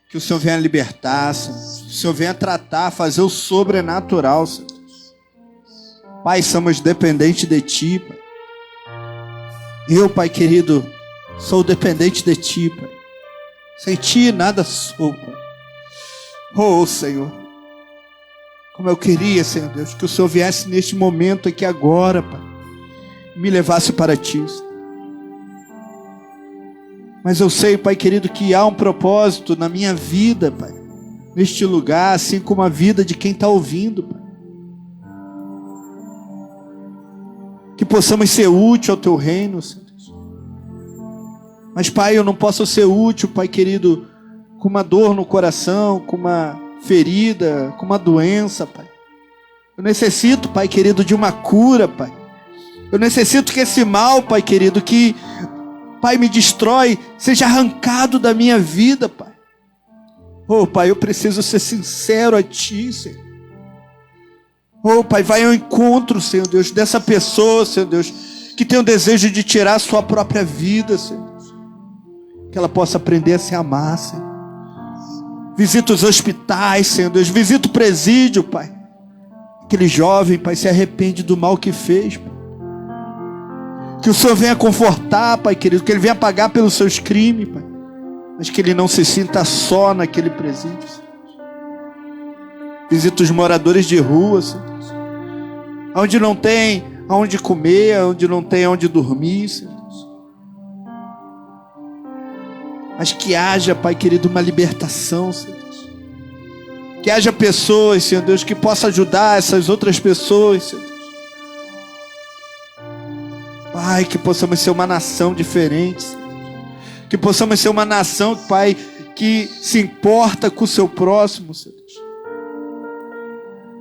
Que o Senhor venha libertar, Senhor. Que o Senhor venha tratar, fazer o sobrenatural, Senhor. Pai, somos dependentes de Ti, Pai. Eu, Pai querido, sou dependente de Ti, Pai. Sem Ti nada sou, Pai. Oh, Senhor, como eu queria, Senhor Deus, que o Senhor viesse neste momento aqui agora, Pai, e me levasse para Ti, Senhor. Mas eu sei, Pai querido, que há um propósito na minha vida, Pai, neste lugar, assim como a vida de quem está ouvindo, Pai. Que possamos ser úteis ao Teu reino, Senhor Deus. Mas, Pai, eu não posso ser útil, Pai querido, com uma dor no coração, com uma ferida, com uma doença, Pai. Eu necessito, Pai querido, de uma cura, Pai. Eu necessito que esse mal, Pai querido, que, Pai, me destrói, seja arrancado da minha vida, Pai. Oh, Pai, eu preciso ser sincero a Ti, Senhor. Oh, Pai, vai ao encontro, Senhor Deus, dessa pessoa, Senhor Deus, que tem o desejo de tirar a sua própria vida, Senhor Deus. Que ela possa aprender a se amar, Senhor. Visita os hospitais, Senhor Deus, visita o presídio, Pai. Aquele jovem, Pai, se arrepende do mal que fez, Pai. Que o Senhor venha confortar, Pai querido, que ele venha pagar pelos seus crimes, Pai. Mas que ele não se sinta só naquele presídio, Senhor. Visita os moradores de rua, Senhor Deus. Onde não tem aonde comer, onde não tem aonde dormir, Senhor Deus. Mas que haja, Pai querido, uma libertação, Senhor Deus. Que haja pessoas, Senhor Deus, que possam ajudar essas outras pessoas, Senhor Deus. Pai, que possamos ser uma nação diferente, Senhor Deus. Que possamos ser uma nação, Pai, que se importa com o seu próximo, Senhor Deus.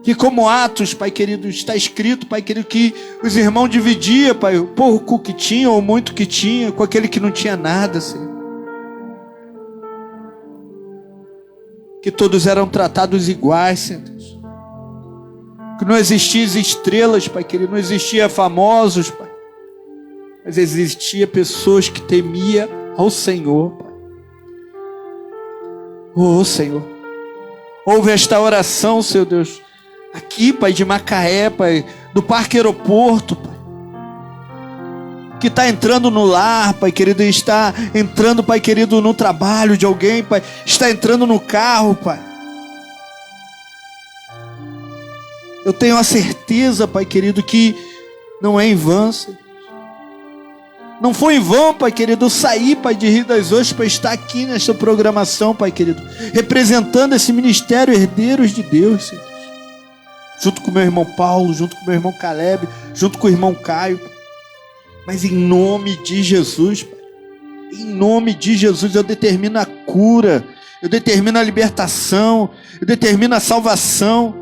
Que como Atos, Pai querido, está escrito, Pai querido, que os irmãos dividiam, Pai, o pouco que tinha ou muito que tinha, com aquele que não tinha nada, Senhor. Que todos eram tratados iguais, Senhor Deus. Que não existiam estrelas, Pai querido, não existia famosos, Pai. Mas existia pessoas que temiam ao Senhor, Pai. Oh, Senhor. Ouve esta oração, Senhor Deus. Aqui, Pai, de Macaé, Pai, do Parque Aeroporto, Pai. Que está entrando no lar, Pai querido, e está entrando, Pai querido, no trabalho de alguém, Pai. Está entrando no carro, Pai. Eu tenho a certeza, Pai querido, que não é em vão, Senhor. Não foi em vão, Pai querido, eu saí, Pai, de Rio das Ostras para estar aqui nesta programação, Pai querido, representando esse ministério Herdeiros de Deus, Senhor. Junto com meu irmão Paulo, junto com meu irmão Caleb, junto com o irmão Caio, Pai. Mas em nome de Jesus, Pai, Em nome de Jesus, eu determino a cura, eu determino a libertação, eu determino a salvação.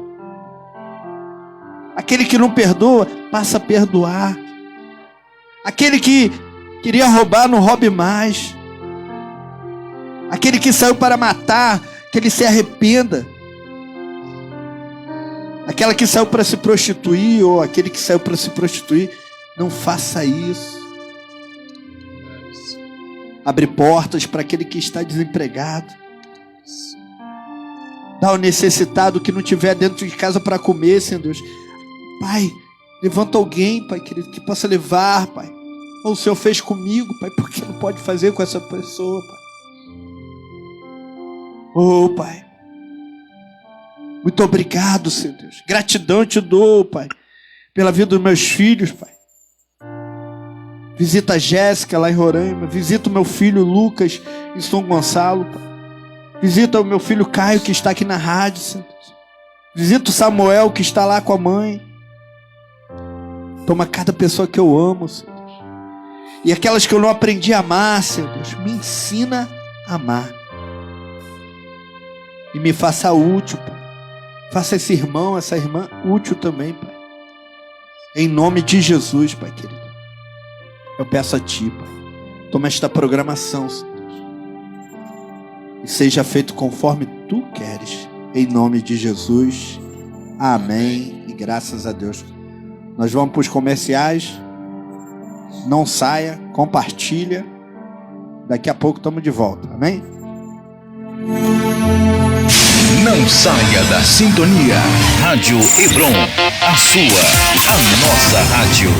Aquele que não perdoa, passa a perdoar. Aquele que queria roubar, não roube mais. Aquele que saiu para matar, que ele se arrependa. Aquela que saiu para se prostituir, ou aquele que saiu para se prostituir, não faça isso. Abre portas para aquele que está desempregado. Dá ao necessitado que não tiver dentro de casa para comer, Senhor Deus. Pai, levanta alguém, Pai querido, que possa levar, Pai. O Senhor fez comigo, Pai, por que não pode fazer com essa pessoa, Pai? Oh, Pai. Muito obrigado, Senhor Deus. Gratidão te dou, Pai, pela vida dos meus filhos, Pai. Visita a Jéssica lá em Roraima. Visita o meu filho Lucas em São Gonçalo, Pai. Visita o meu filho Caio, que está aqui na rádio, Senhor Deus. Visita o Samuel, que está lá com a mãe. Toma cada pessoa que eu amo, Senhor Deus. E aquelas que eu não aprendi a amar, Senhor Deus, me ensina a amar. E me faça útil, Pai. Faça esse irmão, essa irmã útil também, Pai. Em nome de Jesus, Pai querido. Eu peço a Ti, Pai. Toma esta programação, Senhor Deus. E seja feito conforme Tu queres. Em nome de Jesus. Amém. E graças a Deus. Nós vamos para os comerciais. Não saia, compartilha. Daqui a pouco estamos de volta. Amém? Não saia da sintonia. Rádio Hebron, a sua, a nossa rádio.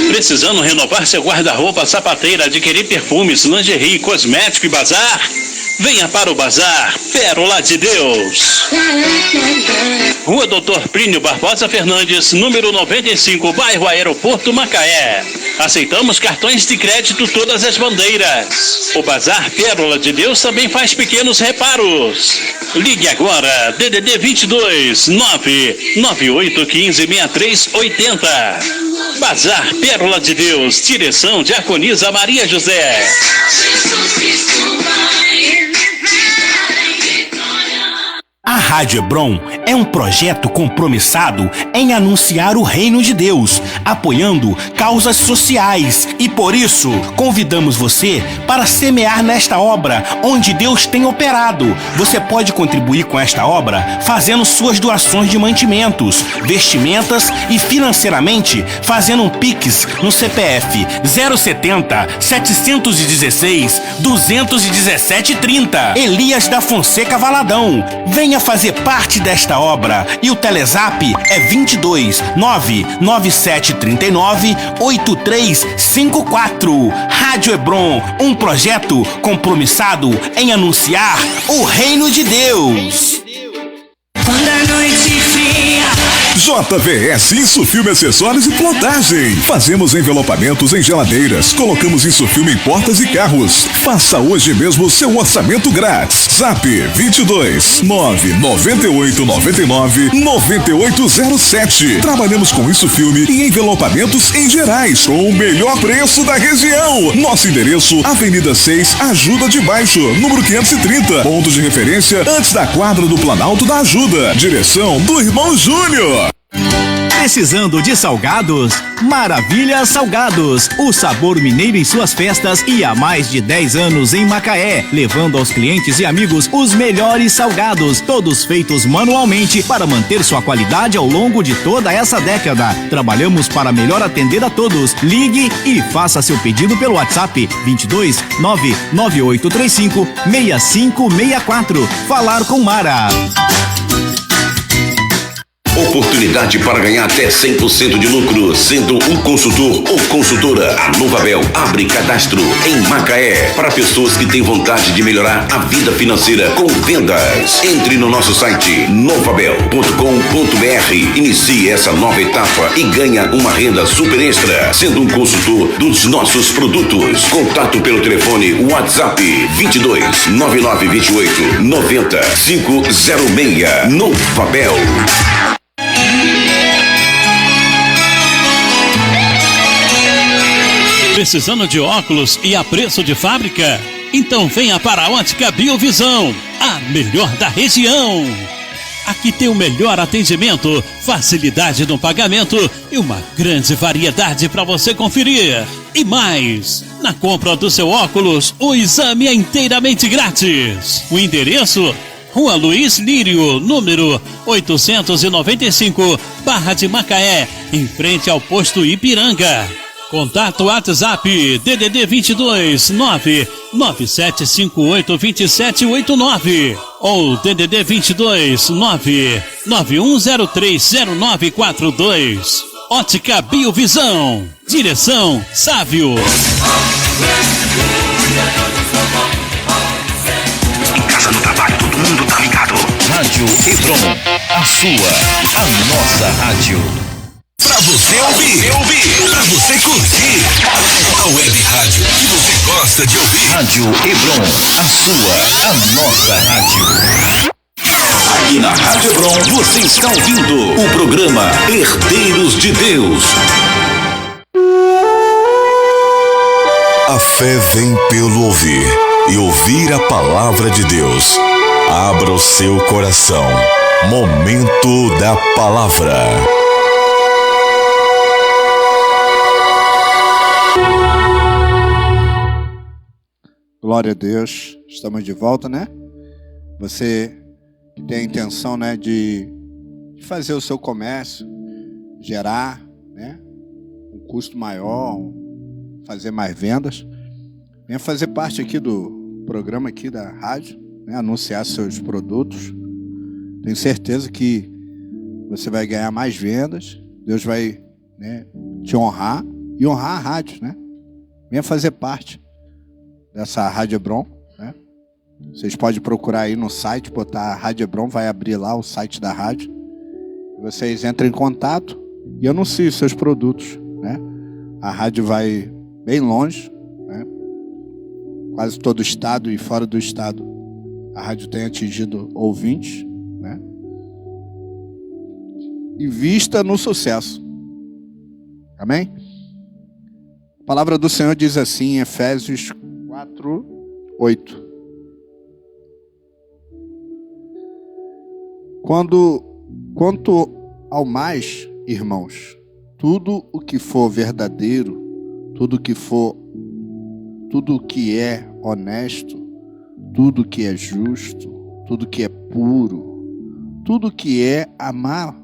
Precisando renovar seu guarda-roupa, sapateira, adquirir perfumes, lingerie, cosmético e bazar? Venha para o Bazar Pérola de Deus. Rua Doutor Plínio Barbosa Fernandes, número 95, bairro Aeroporto Macaé. Aceitamos cartões de crédito todas as bandeiras. O Bazar Pérola de Deus também faz pequenos reparos. Ligue agora, DDD 22 99815 6380. Bazar Pérola de Deus, direção Diaconisa Maria José. A Rádio Hebron é um projeto compromissado em anunciar o reino de Deus, apoiando causas sociais, e por isso convidamos você para semear nesta obra onde Deus tem operado. Você pode contribuir com esta obra fazendo suas doações de mantimentos, vestimentas e financeiramente fazendo um Pix no CPF 070 716 217 30. Elias da Fonseca Valadão. Venha fazer parte desta obra e o Telezap é 22 99739 8354. Rádio Hebron, um projeto compromissado em anunciar o reino de Deus. Quando a noite fria. JVS Insufilme Acessórios e Plotagem. Fazemos envelopamentos em geladeiras. Colocamos insufilme em portas e carros. Faça hoje mesmo seu orçamento grátis. Zap 22 998 99 9807. Trabalhamos com insufilme e envelopamentos em gerais com o melhor preço da região. Nosso endereço, Avenida 6, Ajuda de Baixo, número 530. Ponto de referência antes da quadra do Planalto da Ajuda. Direção do Irmão Júnior. Precisando de salgados? Maravilha Salgados, o sabor mineiro em suas festas e há mais de 10 anos em Macaé, levando aos clientes e amigos os melhores salgados, todos feitos manualmente para manter sua qualidade ao longo de toda essa década. Trabalhamos para melhor atender a todos. Ligue e faça seu pedido pelo WhatsApp 22 99835 6564. Falar com Mara. Oportunidade para ganhar até 100% de lucro, sendo um consultor ou consultora. A Novabel abre cadastro em Macaé para pessoas que têm vontade de melhorar a vida financeira com vendas. Entre no nosso site novabel.com.br, inicie essa nova etapa e ganha uma renda super extra, sendo um consultor dos nossos produtos. Contato pelo telefone WhatsApp 22 9928 90 506. Novabel. Precisando de óculos e a preço de fábrica? Então venha para a Ótica Biovisão, a melhor da região. Aqui tem o melhor atendimento, facilidade no pagamento e uma grande variedade para você conferir. E mais, na compra do seu óculos, o exame é inteiramente grátis. O endereço: Rua Luiz Lírio, número 895, Barra de Macaé, em frente ao posto Ipiranga. Contato WhatsApp DDD 22 99758 2789 ou DDD 22 991030942. Ótica Biovisão. Direção Sávio. Em casa, no trabalho, todo mundo tá ligado. Rádio Hebron, a sua, a nossa rádio. Pra você ouvir, pra você curtir. A web rádio que você gosta de ouvir. Rádio Hebron, a sua, a nossa rádio. Aqui na Rádio Hebron você está ouvindo o programa Herdeiros de Deus. A fé vem pelo ouvir e ouvir a palavra de Deus. Abra o seu coração. Momento da palavra. Glória a Deus, estamos de volta, né? Você que tem a intenção, né, de fazer o seu comércio, gerar, né, um custo maior, fazer mais vendas, venha fazer parte aqui do programa aqui da rádio, né, anunciar seus produtos. Tenho certeza que você vai ganhar mais vendas, Deus vai, né, te honrar e honrar a rádio, né? Venha fazer parte dessa Rádio Hebron, né? Vocês podem procurar aí no site, botar Rádio Hebron, vai abrir lá o site da rádio. Vocês entram em contato e anunciem seus produtos, né? A rádio vai bem longe, né? Quase todo o estado e fora do estado a rádio tem atingido ouvintes, né? E vista no sucesso. Amém? A palavra do Senhor diz assim em Efésios 4:8. Quanto ao mais, irmãos, tudo o que for verdadeiro, tudo o que é honesto, tudo que é justo, tudo que é puro, tudo que é amável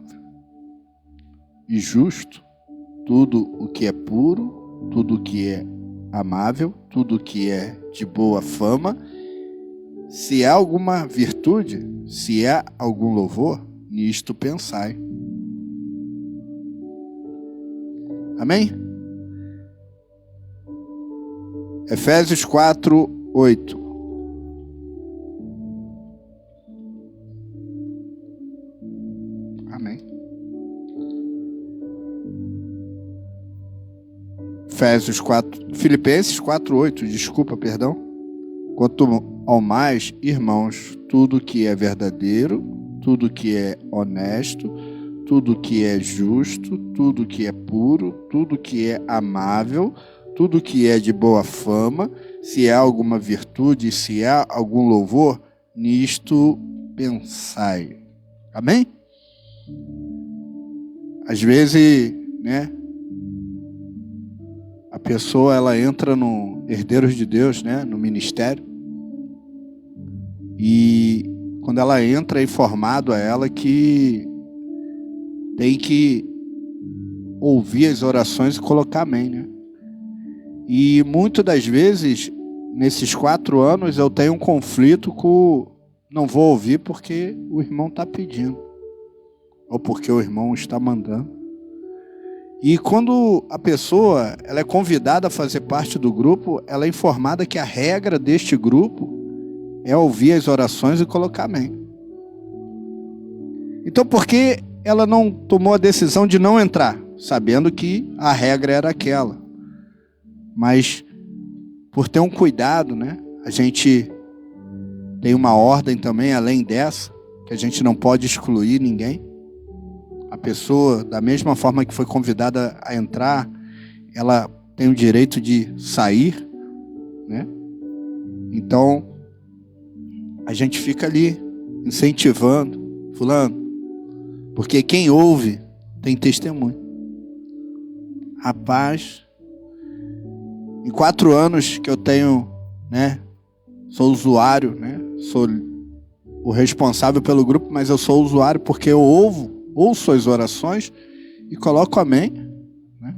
e justo, tudo o que é puro, tudo que é amável, tudo que é de boa fama, se há alguma virtude, se há algum louvor, nisto pensai. Amém? Efésios 4:8. Amém. Filipenses 4:8, desculpa, perdão. Quanto ao mais, irmãos, tudo que é verdadeiro, tudo que é honesto, tudo que é justo, tudo que é puro, tudo que é amável, tudo que é de boa fama, se há alguma virtude, se há algum louvor, nisto pensai. Amém? Às vezes, né, a pessoa ela entra no Herdeiros de Deus, né, no ministério, e quando ela entra é informado a ela que tem que ouvir as orações e colocar amém, né? E muitas das vezes, nesses 4 anos, eu tenho um conflito com não vou ouvir porque o irmão está pedindo, ou porque o irmão está mandando. E quando a pessoa ela é convidada a fazer parte do grupo, ela é informada que a regra deste grupo é ouvir as orações e colocar amém. Então, por que ela não tomou a decisão de não entrar, sabendo que a regra era aquela? Mas, por ter um cuidado, né? A gente tem uma ordem também, além dessa, que a gente não pode excluir ninguém. A pessoa, da mesma forma que foi convidada a entrar, ela tem o direito de sair, né? Então, a gente fica ali incentivando, fulano, porque quem ouve tem testemunho. Rapaz, em 4 anos que eu tenho, né, sou usuário, né, sou o responsável pelo grupo, mas eu sou usuário porque eu ouço as orações e coloco amém, né?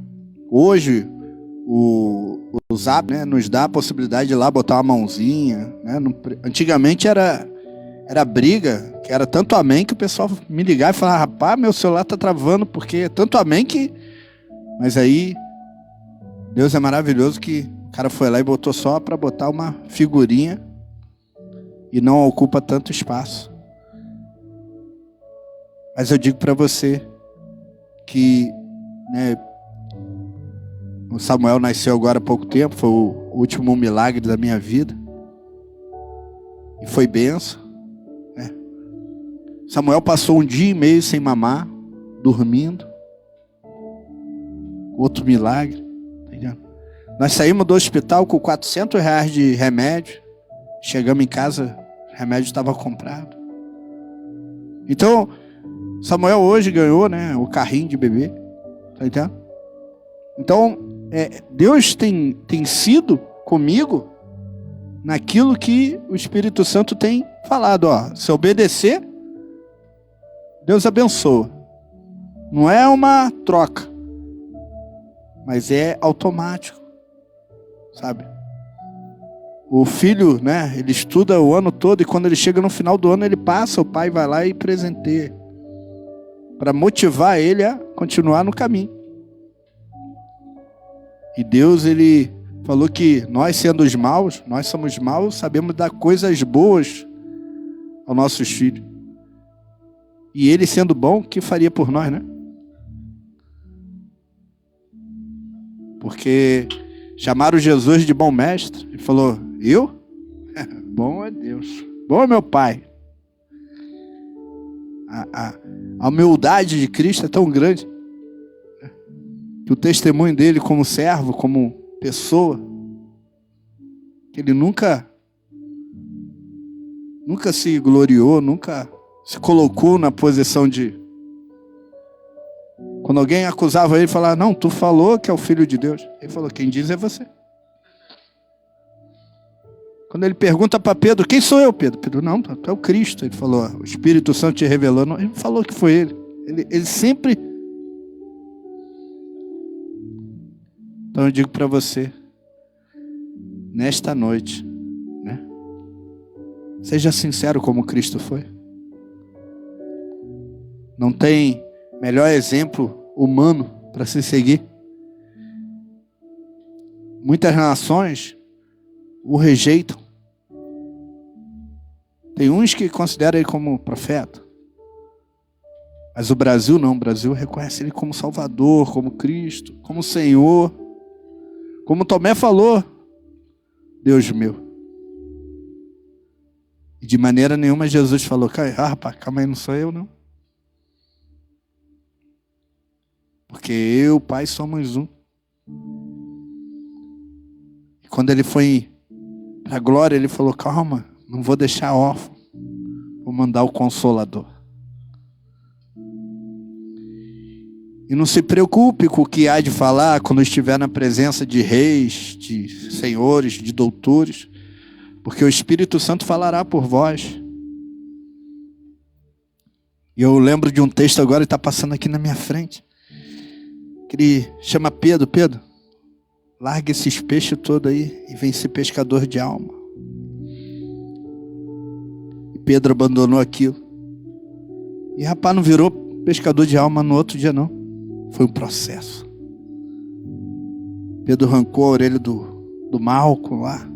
Hoje o Zap, né, nos dá a possibilidade de ir lá botar uma mãozinha, né? Antigamente era briga, que era tanto amém que o pessoal me ligava e falava, rapaz, meu celular tá travando porque é tanto amém que... Mas aí, Deus é maravilhoso que o cara foi lá e botou só para botar uma figurinha e não ocupa tanto espaço. Mas eu digo para você que, né, o Samuel nasceu agora há pouco tempo, foi o último milagre da minha vida. E foi bênção, né? Samuel passou 1 dia e meio sem mamar, dormindo. Outro milagre, tá entendendo? Nós saímos do hospital com R$400 de remédio. Chegamos em casa, o remédio estava comprado. Então, Samuel hoje ganhou, né, o carrinho de bebê. Tá entendendo? Então, Deus tem sido comigo naquilo que o Espírito Santo tem falado. Ó, se obedecer, Deus abençoa. Não é uma troca, mas é automático, sabe? O filho, né, ele estuda o ano todo e quando ele chega no final do ano, ele passa, o pai vai lá e presenteia, para motivar ele a continuar no caminho. E Deus, ele falou que nós sendo os maus, nós somos maus, sabemos dar coisas boas aos nossos filhos. E ele sendo bom, o que faria por nós, né? Porque chamaram Jesus de bom mestre. Ele falou, eu? Bom é Deus. Bom é meu Pai. A humildade de Cristo é tão grande que o testemunho dele como servo, como pessoa, que ele nunca se gloriou, nunca se colocou na posição de... Quando alguém acusava ele, falava, não, tu falou que é o Filho de Deus. Ele falou, quem diz é você. Quando ele pergunta para Pedro, quem sou eu, Pedro? Pedro, não, tu é o Cristo. Ele falou, o Espírito Santo te revelou. Não, ele falou que foi ele. Ele sempre... Então eu digo para você, nesta noite, né? Seja sincero como Cristo foi. Não tem melhor exemplo humano para se seguir. Muitas nações o rejeitam. Tem uns que consideram ele como profeta. Mas o Brasil não. O Brasil reconhece ele como Salvador, como Cristo, como Senhor. Como Tomé falou, Deus meu. E de maneira nenhuma Jesus falou, rapaz, calma aí, não sou eu não. Porque eu e o Pai somos um. E quando ele foi para a glória, ele falou, calma, não vou deixar órfão. Vou mandar o Consolador. E não se preocupe com o que há de falar quando estiver na presença de reis, de senhores, de doutores. Porque o Espírito Santo falará por vós. E eu lembro de um texto agora, ele está passando aqui na minha frente. Que ele chama Pedro, Pedro, larga esses peixes todos aí e vem ser pescador de alma. E Pedro abandonou aquilo. E rapaz, não virou pescador de alma no outro dia não. Foi um processo. Pedro arrancou a orelha do Malco lá.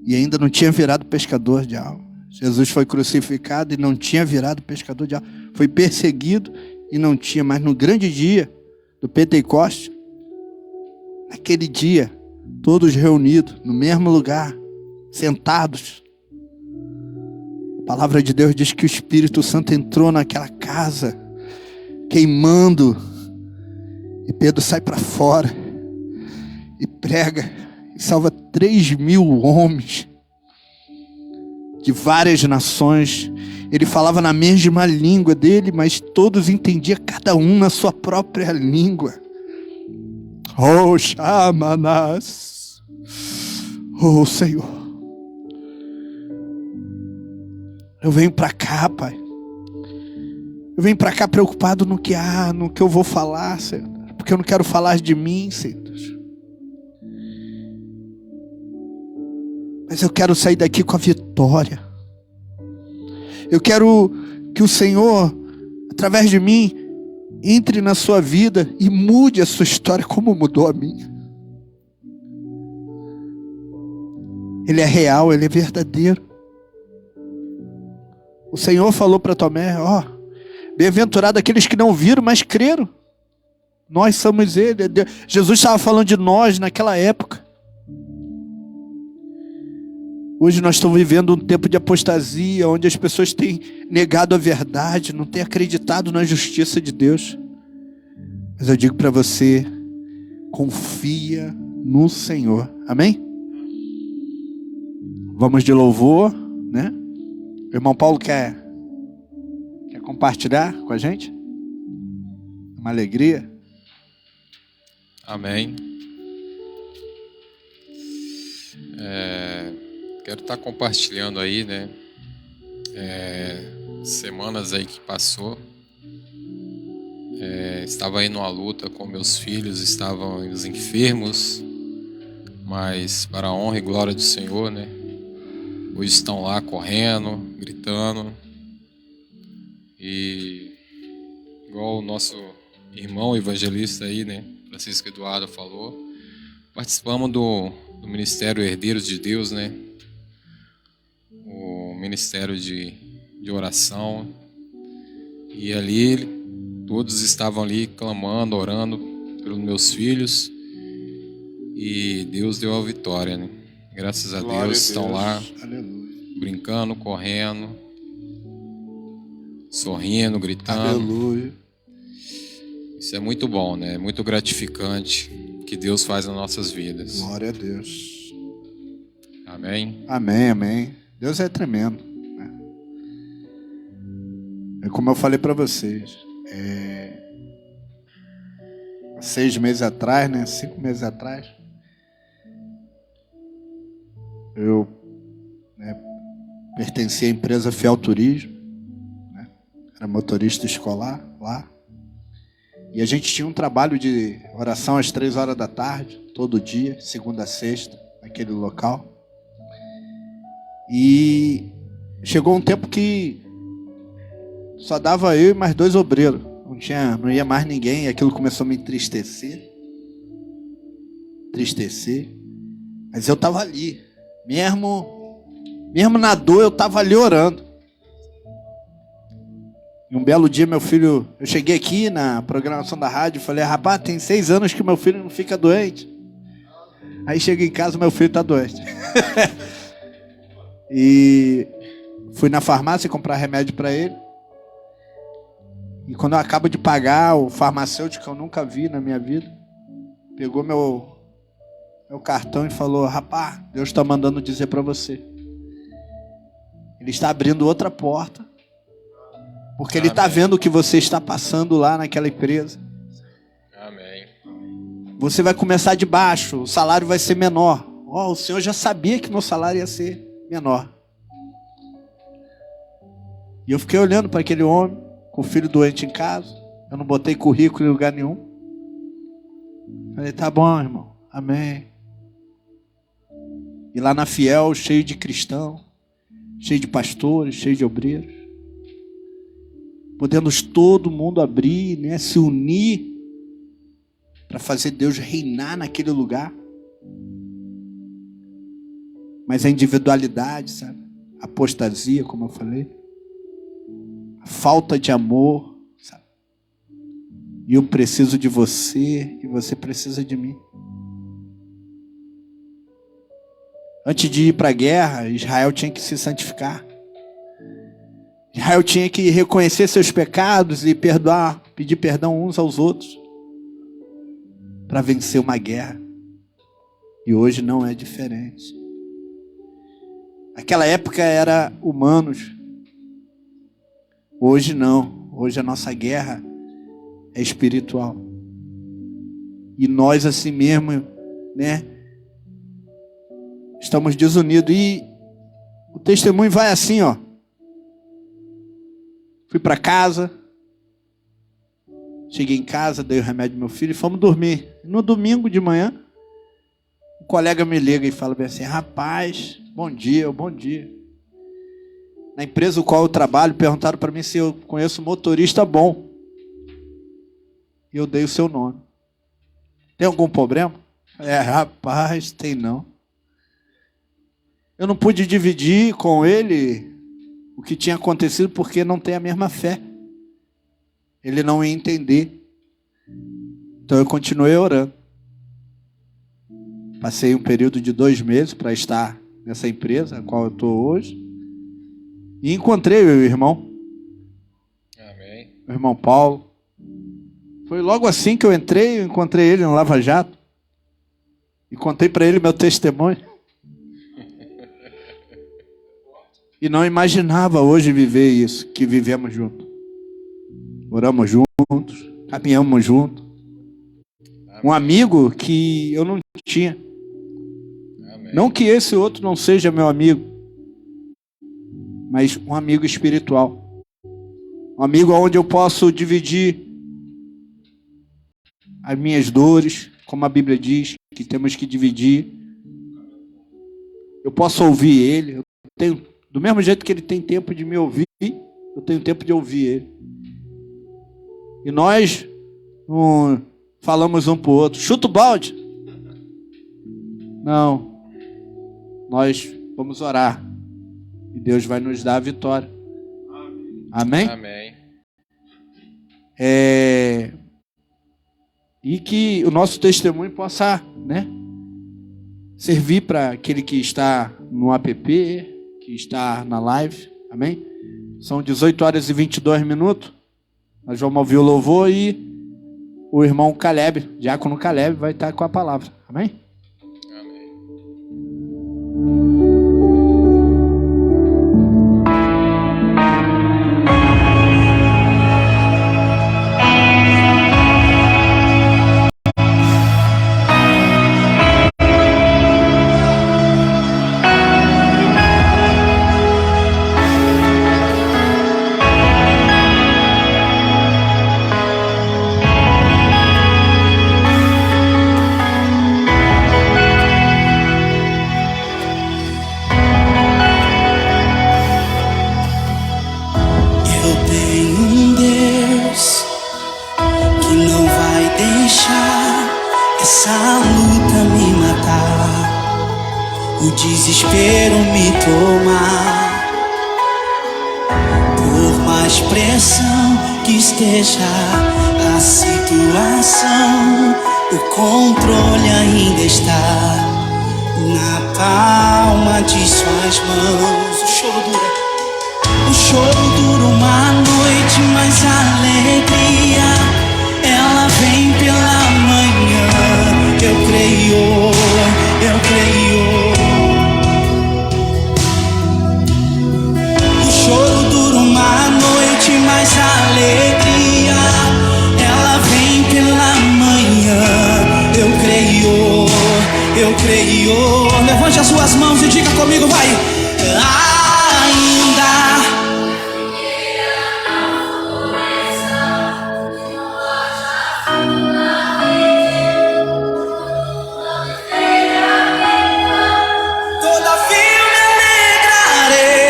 E ainda não tinha virado pescador de alma. Jesus foi crucificado e não tinha virado pescador de alma. Foi perseguido e não tinha. Mas no grande dia do Pentecoste, naquele dia, todos reunidos no mesmo lugar, sentados. A palavra de Deus diz que o Espírito Santo entrou naquela casa, queimando. E Pedro sai para fora. e prega e salva 3.000 homens de várias nações. Ele falava na mesma língua dele, mas todos entendiam, cada um na sua própria língua. Oh, Shamanás. Oh, Senhor. Eu venho para cá, Pai. Eu venho para cá preocupado no que eu vou falar, Senhor. Porque eu não quero falar de mim, Senhor. Mas eu quero sair daqui com a vitória. Eu quero que o Senhor, através de mim, entre na sua vida e mude a sua história como mudou a minha. Ele é real, ele é verdadeiro. O Senhor falou para Tomé, bem-aventurado aqueles que não viram, mas creram. Nós somos ele. Jesus estava falando de nós naquela época. Hoje nós estamos vivendo um tempo de apostasia, onde as pessoas têm negado a verdade, não têm acreditado na justiça de Deus. Mas eu digo para você, confia no Senhor. Amém? Vamos de louvor, né? O irmão Paulo quer compartilhar com a gente? Uma alegria. Amém. Quero estar compartilhando aí, né? Semanas aí que passou. Estava aí numa luta com meus filhos, estavam enfermos, mas para a honra e glória do Senhor, né? Hoje estão lá correndo, gritando. E igual o nosso irmão evangelista aí, né? Francisco Eduardo falou, participamos do Ministério Herdeiros de Deus, né? O Ministério de oração. E ali, todos estavam ali clamando, orando pelos meus filhos. E Deus deu a vitória, né? Graças a Deus, estão lá, aleluia, brincando, correndo, sorrindo, gritando. Aleluia. Isso é muito bom, né? É muito gratificante que Deus faz nas nossas vidas. Glória a Deus. Amém? Amém, amém. Deus é tremendo, né? É como eu falei para vocês. 6 meses atrás, né? 5 meses atrás, eu pertencia à empresa Fiel Turismo, né? Era motorista escolar lá. E a gente tinha um trabalho de oração às 3 horas da tarde, todo dia, segunda a sexta, naquele local. E chegou um tempo que só dava eu e mais 2 obreiros. Não ia mais ninguém, e aquilo começou a me entristecer. Mas eu estava ali. Mesmo na dor, eu estava ali orando. E um belo dia, meu filho... Eu cheguei aqui na programação da rádio e falei, rapaz, tem 6 anos que meu filho não fica doente. Aí cheguei em casa, meu filho está doente. E fui na farmácia comprar remédio para ele. E quando eu acabo de pagar, o farmacêutico que eu nunca vi na minha vida, pegou meu cartão e falou, rapaz, Deus está mandando dizer para você. Ele está abrindo outra porta, porque Ele está vendo o que você está passando lá naquela empresa. Amém. Você vai começar de baixo, o salário vai ser menor. O Senhor já sabia que meu salário ia ser menor. E eu fiquei olhando para aquele homem, com o filho doente em casa. Eu não botei currículo em lugar nenhum. Falei, tá bom, irmão. Amém. E lá na Fiel, cheio de cristão, cheio de pastores, cheio de obreiros. Podendo todo mundo abrir, né, se unir para fazer Deus reinar naquele lugar. Mas a individualidade, sabe? A apostasia, como eu falei. A falta de amor, sabe? E eu preciso de você e você precisa de mim. Antes de ir para a guerra, Israel tinha que se santificar. Israel tinha que reconhecer seus pecados e pedir perdão uns aos outros para vencer uma guerra. E hoje não é diferente. Aquela época era humanos. Hoje não. Hoje a nossa guerra é espiritual. E nós assim mesmo, né? Estamos desunidos. E o testemunho vai assim, ó. Fui para casa. Cheguei em casa, dei o remédio ao meu filho e fomos dormir. No domingo de manhã, um colega me liga e fala bem assim: rapaz, bom dia, bom dia. Na empresa no qual eu trabalho, perguntaram para mim se eu conheço um motorista bom. E eu dei o seu nome. Tem algum problema? Rapaz, tem não. Eu não pude dividir com ele o que tinha acontecido porque não tem a mesma fé. Ele não ia entender. Então eu continuei orando. Passei um período de 2 meses para estar nessa empresa, a qual eu estou hoje. E encontrei o irmão. Amém. O irmão Paulo. Foi logo assim que eu entrei, eu encontrei ele no Lava Jato. E contei para ele meu testemunho. E não imaginava hoje viver isso, que vivemos juntos. Oramos juntos, caminhamos juntos. Um amigo que eu não tinha. Amém. Não que esse outro não seja meu amigo, mas um amigo espiritual. Um amigo onde eu posso dividir as minhas dores, como a Bíblia diz, que temos que dividir. Eu posso ouvir ele. Eu tenho, do mesmo jeito que ele tem tempo de me ouvir, eu tenho tempo de ouvir ele. E nós falamos um para o outro: chuta o balde. Não. Nós vamos orar. E Deus vai nos dar a vitória. Amém? Amém. E que o nosso testemunho possa, né, servir para aquele que está no app, que está na live. Amém? São 18h22. Nós vamos ouvir o louvor e o irmão Caleb, diácono Caleb, vai estar com a palavra. Amém? Desespero me tomar. Por mais pressão que esteja a situação, o controle ainda está na palma de suas mãos. O choro dura uma noite, mas a alegria ela vem pela manhã. Eu creio. O choro dura uma noite, mas a alegria ela vem pela manhã. Eu creio. Levante as suas mãos e diga comigo, vai. Todavia me alegrarei.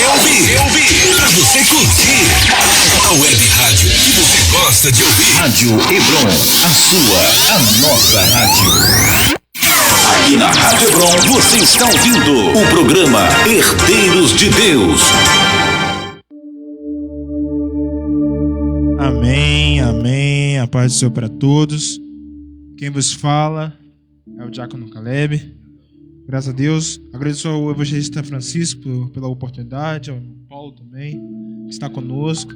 ouvir, pra você curtir. A web rádio que você gosta de ouvir. Rádio Hebron, a sua, a nossa rádio. Aqui na Rádio Hebron, você está ouvindo o programa Herdeiros de Deus. Amém, amém. A paz do Senhor para todos. Quem vos fala é o Diácono Caleb. Graças a Deus. Agradeço ao evangelista Francisco pela oportunidade, ao Paulo também, que está conosco.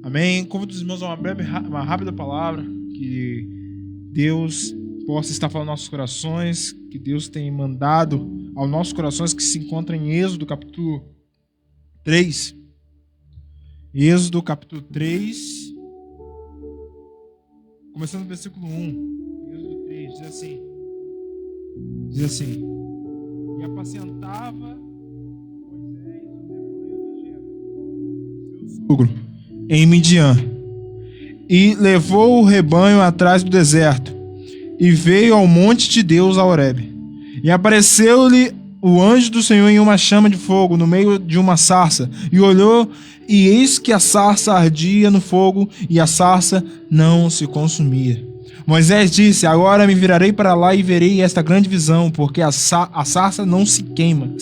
Amém. Convido os irmãos a uma rápida palavra, que Deus possa estar falando aos nossos corações, que Deus tem mandado aos nossos corações, que se encontra em Êxodo capítulo 3. Êxodo capítulo 3, começando no versículo 1. Êxodo 3 diz assim: e apacentava Moisés o rebanho de Jetro, seu sogro, em Midian, e levou o rebanho atrás do deserto, e veio ao monte de Deus, a Horebe. E apareceu-lhe o anjo do Senhor em uma chama de fogo no meio de uma sarça, e olhou, e eis que a sarça ardia no fogo, e a sarça não se consumia. Moisés disse: agora me virarei para lá e verei esta grande visão, porque a sarça não se queima.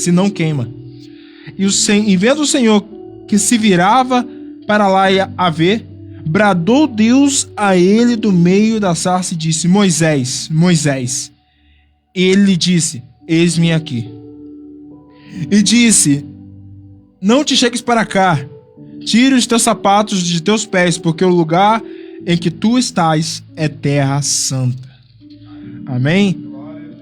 E vendo o Senhor que se virava para lá a ver, bradou Deus a ele do meio da sarça e disse: Moisés, Moisés. Ele disse: eis-me aqui. E disse: não te chegues para cá, tire os teus sapatos de teus pés, porque o lugar em que tu estás é terra santa. Amém?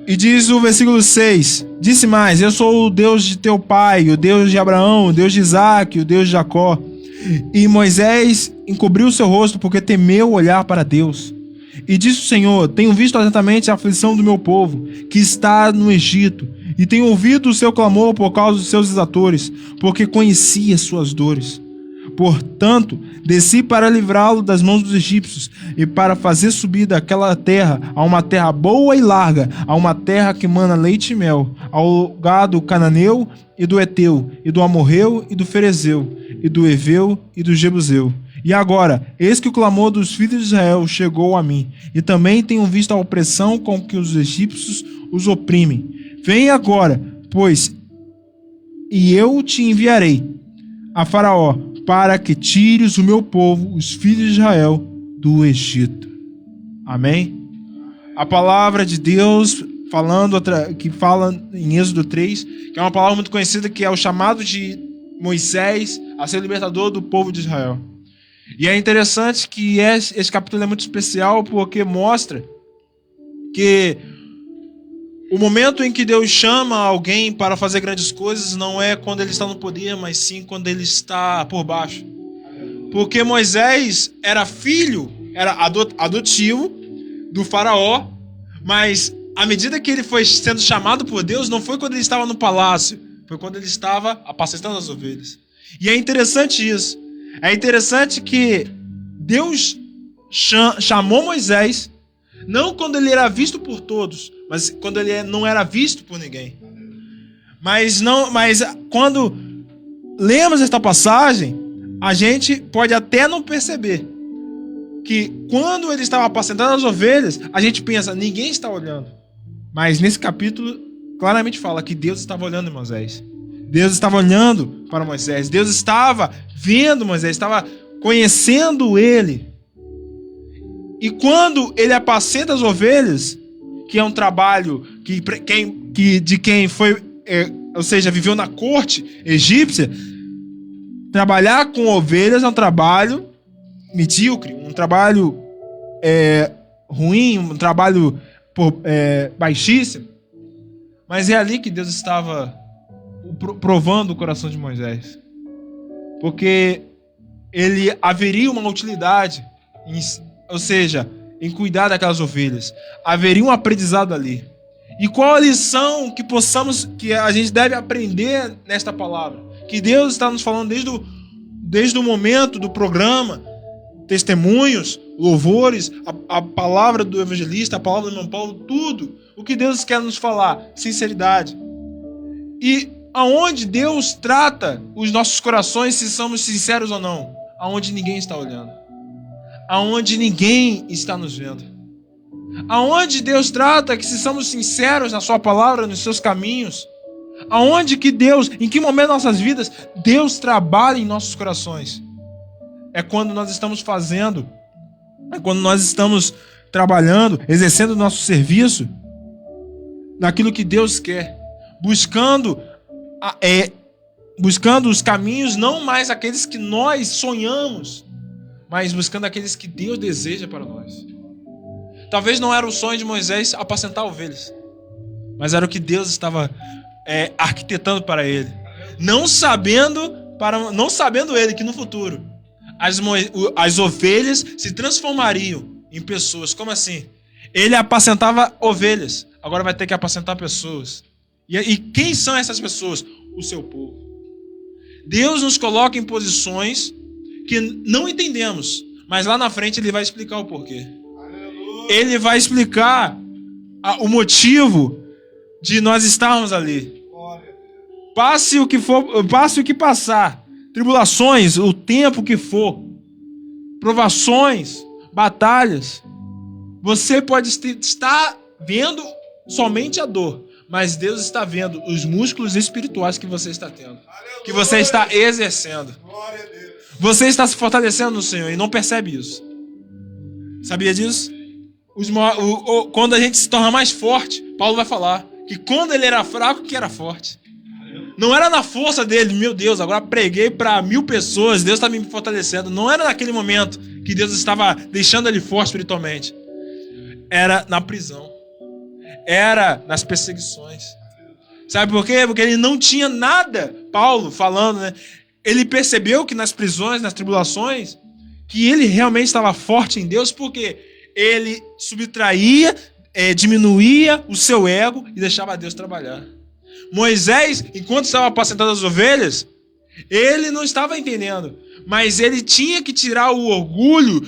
E diz o versículo 6: disse mais: eu sou o Deus de teu pai, o Deus de Abraão, o Deus de Isaque, o Deus de Jacó. E Moisés encobriu o seu rosto, porque temeu olhar para Deus. E disse o Senhor: tenho visto atentamente a aflição do meu povo, que está no Egito, e tenho ouvido o seu clamor por causa dos seus exatores, porque conheci as suas dores. Portanto, desci para livrá-lo das mãos dos egípcios, e para fazer subir daquela terra a uma terra boa e larga, a uma terra que mana leite e mel, ao gado cananeu e do Eteu, e do Amorreu e do Ferezeu, e do Eveu e do Jebuseu. E agora, eis que o clamor dos filhos de Israel chegou a mim, e também tenho visto a opressão com que os egípcios os oprimem. Vem agora, pois, e eu te enviarei a Faraó, para que tires o meu povo, os filhos de Israel, do Egito. Amém? A palavra de Deus que fala em Êxodo 3, que é uma palavra muito conhecida, que é o chamado de Moisés a ser libertador do povo de Israel. E é interessante que esse capítulo é muito especial, porque mostra que o momento em que Deus chama alguém para fazer grandes coisas não é quando ele está no poder, mas sim quando ele está por baixo. Porque Moisés era filho, era adotivo do Faraó, mas à medida que ele foi sendo chamado por Deus, não foi quando ele estava no palácio, foi quando ele estava apacentando as ovelhas. E é interessante isso. É interessante que Deus chamou Moisés, não quando ele era visto por todos, mas quando ele não era visto por ninguém. Mas quando lemos esta passagem, a gente pode até não perceber que quando ele estava apacentando as ovelhas, a gente pensa: ninguém está olhando. Mas nesse capítulo claramente fala que Deus estava olhando em Moisés. Deus estava olhando para Moisés. Deus estava vendo Moisés, estava conhecendo ele. E quando ele apacenta as ovelhas, que é um trabalho de quem foi, ou seja, viveu na corte egípcia, trabalhar com ovelhas é um trabalho medíocre, um trabalho ruim, um trabalho baixíssimo. Mas é ali que Deus estava provando o coração de Moisés. Porque ele haveria uma utilidade ou seja, em cuidar daquelas ovelhas. Haveria um aprendizado ali. E qual a lição que a gente deve aprender nesta palavra? Que Deus está nos falando desde o momento do programa, testemunhos, louvores, a palavra do evangelista, a palavra do irmão Paulo, tudo. O que Deus quer nos falar? Sinceridade. E aonde Deus trata os nossos corações, se somos sinceros ou não? Aonde ninguém está olhando. Aonde ninguém está nos vendo. Aonde Deus trata que se somos sinceros na sua palavra, nos seus caminhos. Aonde que Deus, em que momento das nossas vidas, Deus trabalha em nossos corações. É quando nós estamos fazendo, é quando nós estamos trabalhando, exercendo o nosso serviço, naquilo que Deus quer, buscando os caminhos, não mais aqueles que nós sonhamos, mas buscando aqueles que Deus deseja para nós. Talvez não era o sonho de Moisés apacentar ovelhas, mas era o que Deus estava arquitetando para ele. Não sabendo ele que no futuro as ovelhas se transformariam em pessoas. Como assim? Ele apacentava ovelhas, agora vai ter que apacentar pessoas. E quem são essas pessoas? O seu povo. Deus nos coloca em posições que não entendemos, mas lá na frente Ele vai explicar o porquê. Ele vai explicar o motivo de nós estarmos ali. Passe o que for, passe o que passar, tribulações, o tempo que for, provações, batalhas, você pode estar vendo somente a dor, mas Deus está vendo os músculos espirituais que você está tendo, que você está exercendo. Você está se fortalecendo no Senhor e não percebe isso. Sabia disso? Quando a gente se torna mais forte, Paulo vai falar que quando ele era fraco, que era forte. Não era na força dele, meu Deus, agora preguei para 1000 pessoas, Deus está me fortalecendo. Não era naquele momento que Deus estava deixando ele forte espiritualmente. Era na prisão. Era nas perseguições. Sabe por quê? Porque ele não tinha nada, Paulo falando, né? Ele percebeu que nas prisões, nas tribulações, que ele realmente estava forte em Deus, porque ele subtraía, diminuía o seu ego e deixava Deus trabalhar. Moisés, enquanto estava apacentando as ovelhas, ele não estava entendendo, mas ele tinha que tirar o orgulho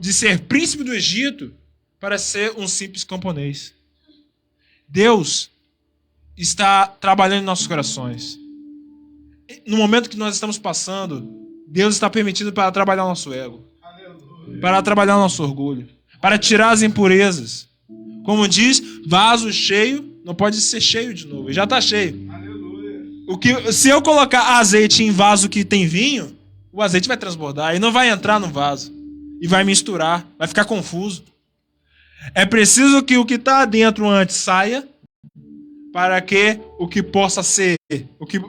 de ser príncipe do Egito para ser um simples camponês. Deus está trabalhando em nossos corações. No momento que nós estamos passando, Deus está permitindo para trabalhar o nosso ego, para trabalhar o nosso orgulho, para tirar as impurezas. Como diz, vaso cheio não pode ser cheio de novo, já está cheio. Se eu colocar azeite em vaso que tem vinho, o azeite vai transbordar e não vai entrar no vaso e vai misturar, vai ficar confuso. É preciso que o que está dentro antes saia, para que o que possa ser,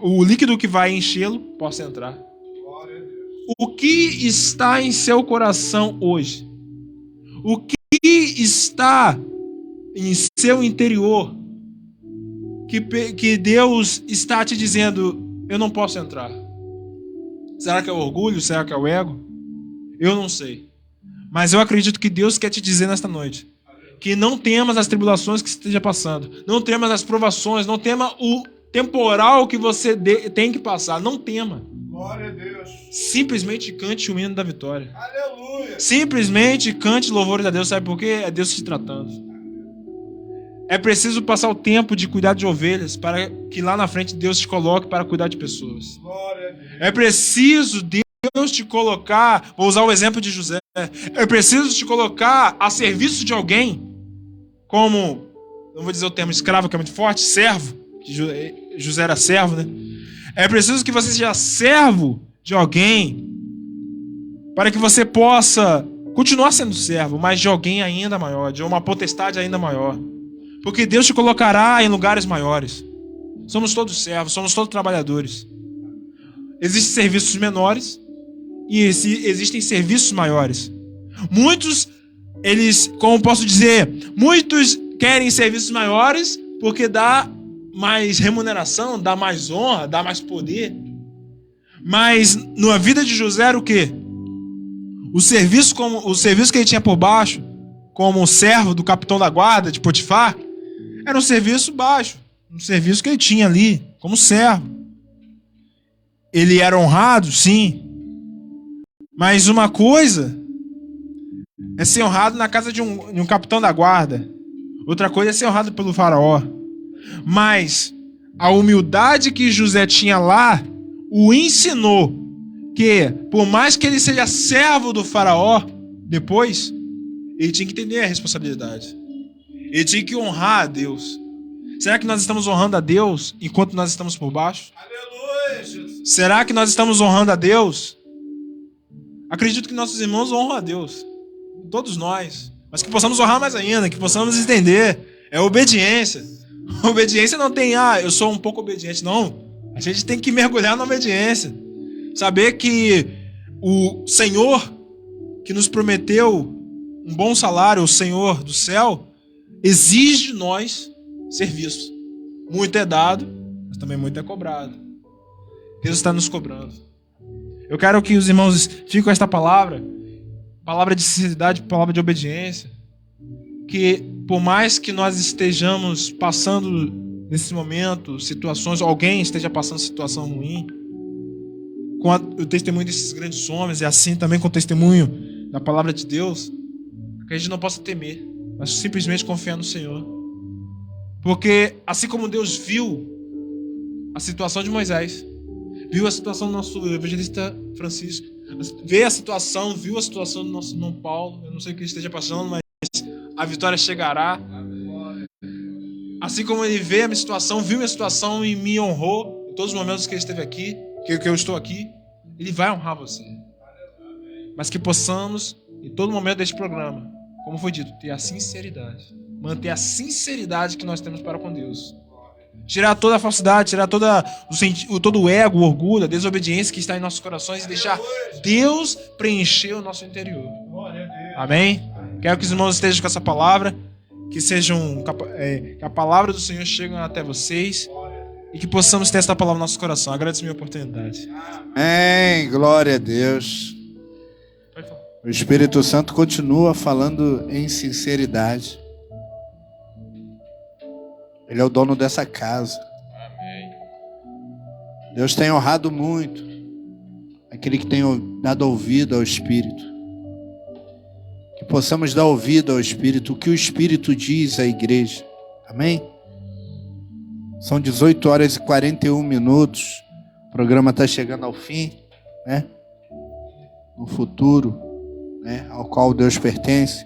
o líquido que vai enchê-lo possa entrar. O que está em seu coração hoje? O que está em seu interior que Deus está te dizendo, eu não posso entrar? Será que é o orgulho? Será que é o ego? Eu não sei. Mas eu acredito que Deus quer te dizer nesta noite que não temas as tribulações que você esteja passando, não temas as provações, não tema o temporal que você tem que passar, não tema. Glória a Deus. Simplesmente cante o hino da vitória. Aleluia. Simplesmente cante louvores a Deus, sabe por quê? É Deus te tratando. É preciso passar o tempo de cuidar de ovelhas para que lá na frente Deus te coloque para cuidar de pessoas. Glória a Deus. É preciso Deus te colocar, vou usar o exemplo de José, é preciso te colocar a serviço de alguém, como, não vou dizer o termo escravo que é muito forte, servo, que José era servo, né? É preciso que você seja servo de alguém, para que você possa continuar sendo servo, mas de alguém ainda maior, de uma potestade ainda maior. Porque Deus te colocará em lugares maiores. Somos todos servos, somos todos trabalhadores. Existem serviços menores e existem serviços maiores. Muitos, como posso dizer, muitos querem serviços maiores porque dá mais remuneração, dá mais honra, dá mais poder. Mas na vida de José era o quê? O serviço que ele tinha por baixo, como servo do capitão da guarda de Potifar, era um serviço baixo, um serviço que ele tinha ali, como servo. Ele era honrado, sim. Mas uma coisa é ser honrado na casa de um capitão da guarda. Outra coisa é ser honrado pelo faraó. Mas a humildade que José tinha lá o ensinou que, por mais que ele seja servo do faraó, depois, ele tinha que entender a responsabilidade. Ele tinha que honrar a Deus. Será que nós estamos honrando a Deus enquanto nós estamos por baixo? Aleluia, Jesus. Será que nós estamos honrando a Deus? Acredito que nossos irmãos honram a Deus. Todos nós. Mas que possamos honrar mais ainda, que possamos entender. É obediência. Obediência não tem, eu sou um pouco obediente. Não. A gente tem que mergulhar na obediência. Saber que o Senhor que nos prometeu um bom salário, o Senhor do céu, exige de nós serviço. Muito é dado, mas também muito é cobrado. Deus está nos cobrando. Eu quero que os irmãos fiquem com esta palavra de sinceridade, palavra de obediência, que por mais que nós estejamos passando nesse momento situações, alguém esteja passando situação ruim, com o testemunho desses grandes homens, e assim também com o testemunho da palavra de Deus, que a gente não possa temer, mas simplesmente confiar no Senhor. Porque assim como Deus viu a situação de Moisés, viu a situação do nosso evangelista Francisco, viu a situação do nosso irmão Paulo, eu não sei o que ele esteja passando, mas a vitória chegará. Assim como ele vê a minha situação, viu a minha situação e me honrou em todos os momentos que ele esteve aqui, que eu estou aqui, ele vai honrar você. Mas que possamos, em todo momento deste programa, como foi dito, ter a sinceridade. Manter a sinceridade que nós temos para com Deus. Tirar toda a falsidade, tirar todo o ego, o orgulho, a desobediência que está em nossos corações e deixar Deus preencher o nosso interior. Amém? Quero que os irmãos estejam com essa palavra, que a palavra do Senhor chegue até vocês e que possamos ter essa palavra no nosso coração. Agradeço a minha oportunidade. Amém, glória a Deus. O Espírito Santo continua falando em sinceridade. Ele é o dono dessa casa. Amém. Deus tem honrado muito aquele que tem dado ouvido ao Espírito. Que possamos dar ouvido ao Espírito, o que o Espírito diz à igreja. Amém? São 18 horas e 41 minutos. O programa está chegando ao fim, né? No futuro, né? Ao qual Deus pertence.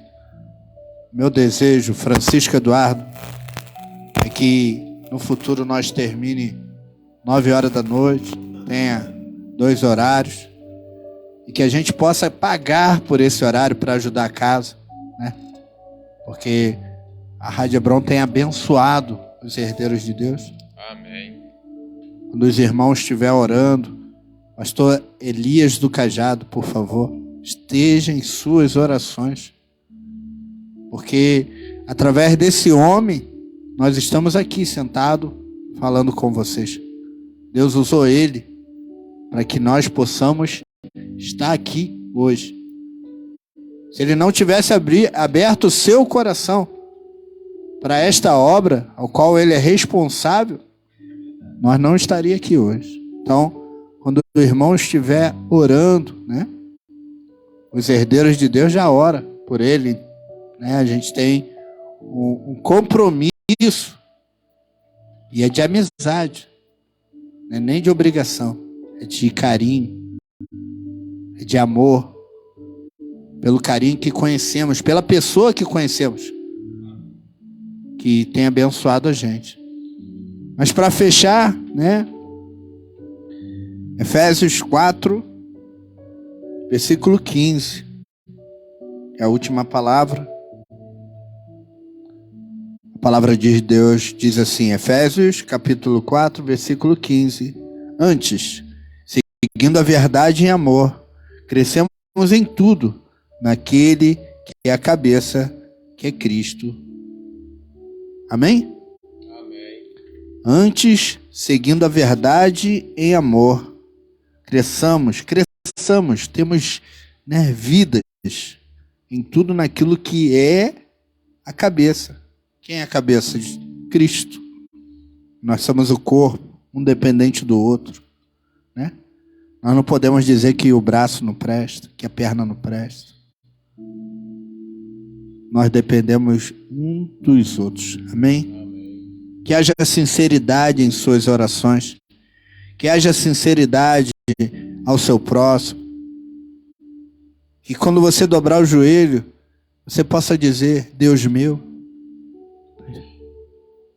Meu desejo, Francisco Eduardo, é que no futuro nós termine 9 horas da noite, tenha 2 horários, e que a gente possa pagar por esse horário para ajudar a casa, né? Porque a Rádio Hebron tem abençoado os herdeiros de Deus. Amém. Quando os irmãos estiverem orando, pastor Elias do Cajado, por favor, esteja em suas orações, porque através desse homem nós estamos aqui sentados falando com vocês. Deus usou ele para que nós possamos estar aqui hoje. Se ele não tivesse aberto o seu coração para esta obra, ao qual ele é responsável, nós não estaríamos aqui hoje. Então, quando o irmão estiver orando, né? Os herdeiros de Deus já oram por ele, né? A gente tem um compromisso, e é de amizade, não é nem de obrigação, é de carinho, é de amor, pelo carinho que conhecemos, pela pessoa que conhecemos, que tem abençoado a gente. Mas para fechar, né? Efésios 4, versículo 15, é a última palavra. A palavra de Deus diz assim, Efésios capítulo 4, versículo 15. Antes, seguindo a verdade em amor, crescemos em tudo naquele que é a cabeça, que é Cristo. Amém? Amém. Antes, seguindo a verdade em amor, cresçamos, temos, né, vidas em tudo naquilo que é a cabeça. Quem é a cabeça? De Cristo. Nós somos o corpo, um dependente do outro, né? Nós não podemos dizer que o braço não presta, que a perna não presta. Nós dependemos um dos outros. Amém? Que haja sinceridade em suas orações. Que haja sinceridade ao seu próximo. Que quando você dobrar o joelho, você possa dizer: Deus meu,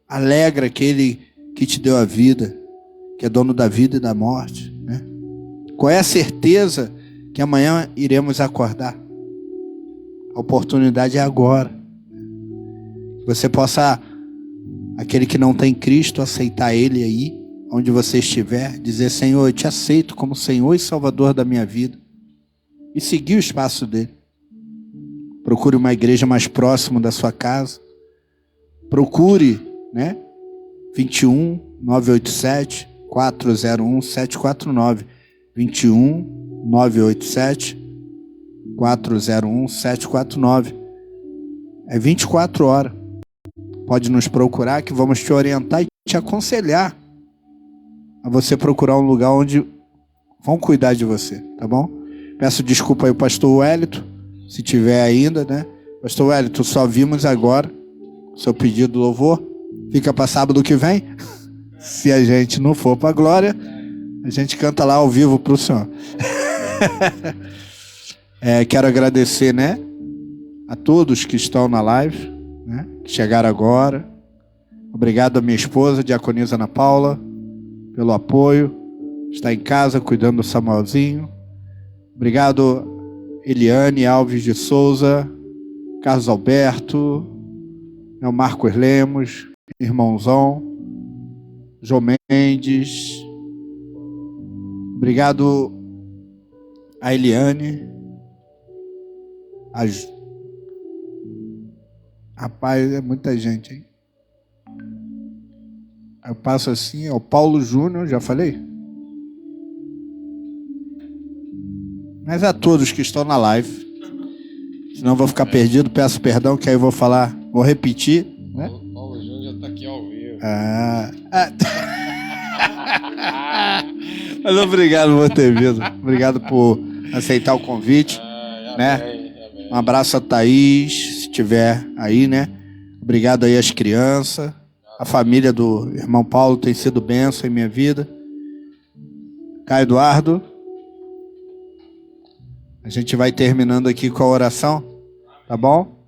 alegra aquele que te deu a vida, que é dono da vida e da morte, né? Qual é a certeza que amanhã iremos acordar? A oportunidade é agora. Você possa, aquele que não tem Cristo, aceitar Ele aí, onde você estiver, dizer: Senhor, eu te aceito como Senhor e Salvador da minha vida, e seguir o espaço dele. Procure uma igreja mais próxima da sua casa. Procure, né? 21 987 401 749. 21 987 401 749. É 24 horas. Pode nos procurar que vamos te orientar e te aconselhar a você procurar um lugar onde vão cuidar de você, tá bom? Peço desculpa aí ao pastor Wellington, se tiver ainda, né? Pastor Wellington, só vimos agora o seu pedido de louvor. Fica para sábado que vem. Se a gente não for para a glória, a gente canta lá ao vivo para o Senhor. Quero agradecer, né, a todos que estão na live, né, que chegaram agora. Obrigado à minha esposa, diaconisa Ana Paula, pelo apoio. Está em casa cuidando do Samuelzinho. Obrigado, Eliane Alves de Souza, Carlos Alberto, o Marcos Lemos, irmãozão, João Mendes. Obrigado a Eliane. Rapaz, é muita gente, hein? Eu passo assim, o Paulo Júnior, já falei? Mas a todos que estão na live. Senão eu vou ficar perdido, peço perdão, que aí eu vou falar, vou repetir, né? O Paulo Júnior já está aqui ao vivo. Mas obrigado por ter vindo. Obrigado por aceitar o convite, né? Um abraço a Thaís, se estiver aí, né? Obrigado aí às crianças. A família do irmão Paulo tem sido bênção em minha vida. Caio Eduardo. A gente vai terminando aqui com a oração, tá bom?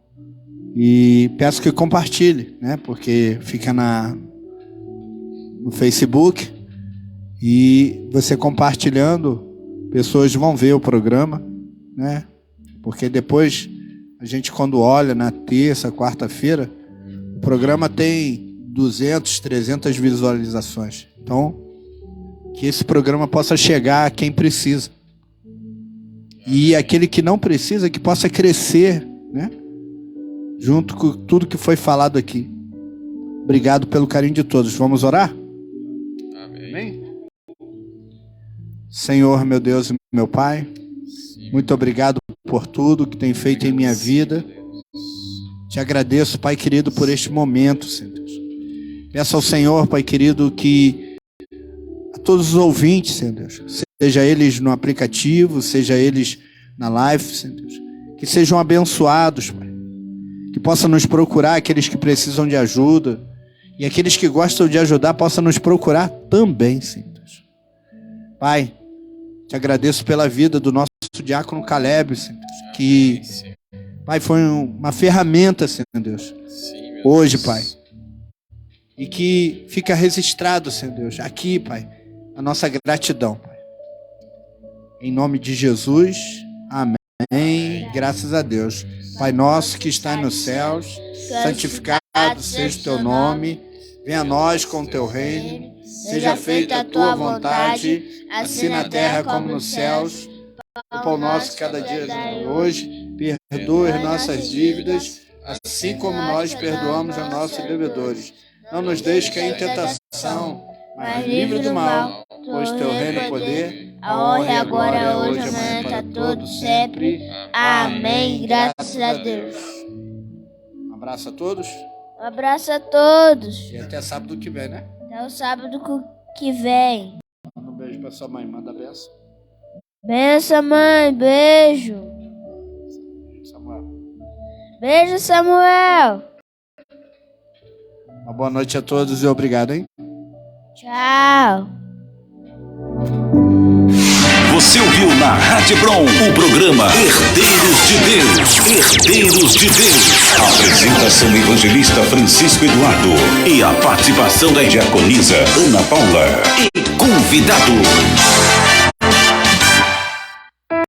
E peço que compartilhe, né? Porque fica no Facebook. E você compartilhando, pessoas vão ver o programa, né? Porque depois, a gente quando olha na terça, quarta-feira, o programa tem 200, 300 visualizações. Então, que esse programa possa chegar a quem precisa. E aquele que não precisa, que possa crescer, né? Junto com tudo que foi falado aqui. Obrigado pelo carinho de todos. Vamos orar? Amém. Senhor, meu Deus e meu Pai, muito obrigado por tudo que tem feito em minha vida. Te agradeço, Pai querido, por este momento, Senhor Deus. Peço ao Senhor, Pai querido, que a todos os ouvintes, Senhor Deus, seja eles no aplicativo, seja eles na live, Senhor Deus, que sejam abençoados, Pai. Que possam nos procurar aqueles que precisam de ajuda. E aqueles que gostam de ajudar possam nos procurar também, Senhor Deus. Pai, te agradeço pela vida do nosso diácono Caleb, Senhor Deus, que, Pai, foi uma ferramenta, Senhor Deus, hoje, Pai. E que fica registrado, Senhor Deus, aqui, Pai, a nossa gratidão, Pai. Em nome de Jesus, amém. Graças a Deus. Pai nosso que está nos céus, santificado seja o teu nome, venha a nós com o teu reino, seja feita a tua vontade, assim na terra como nos céus. O pão nosso cada dia hoje, perdoa as nossas dívidas, assim como nós perdoamos a nossos devedores. Não nos deixe cair em tentação, mas livre do mal, pois teu reino e o poder, a honra e a glória hoje, amanhã, para todos, sempre. Amém. Graças a Deus. Um abraço a todos. Um abraço a todos. E até sábado que vem, né? Até o sábado que vem. Manda um beijo pra sua mãe. Manda a benção. Benção, mãe. Beijo. Samuel. Beijo, Samuel. Uma boa noite a todos e obrigado, hein? Tchau. Você ouviu na Rádio Brom o programa Herdeiros de Deus. Herdeiros de Deus. Apresentação do evangelista Francisco Eduardo e a participação da diaconisa Ana Paula. E convidado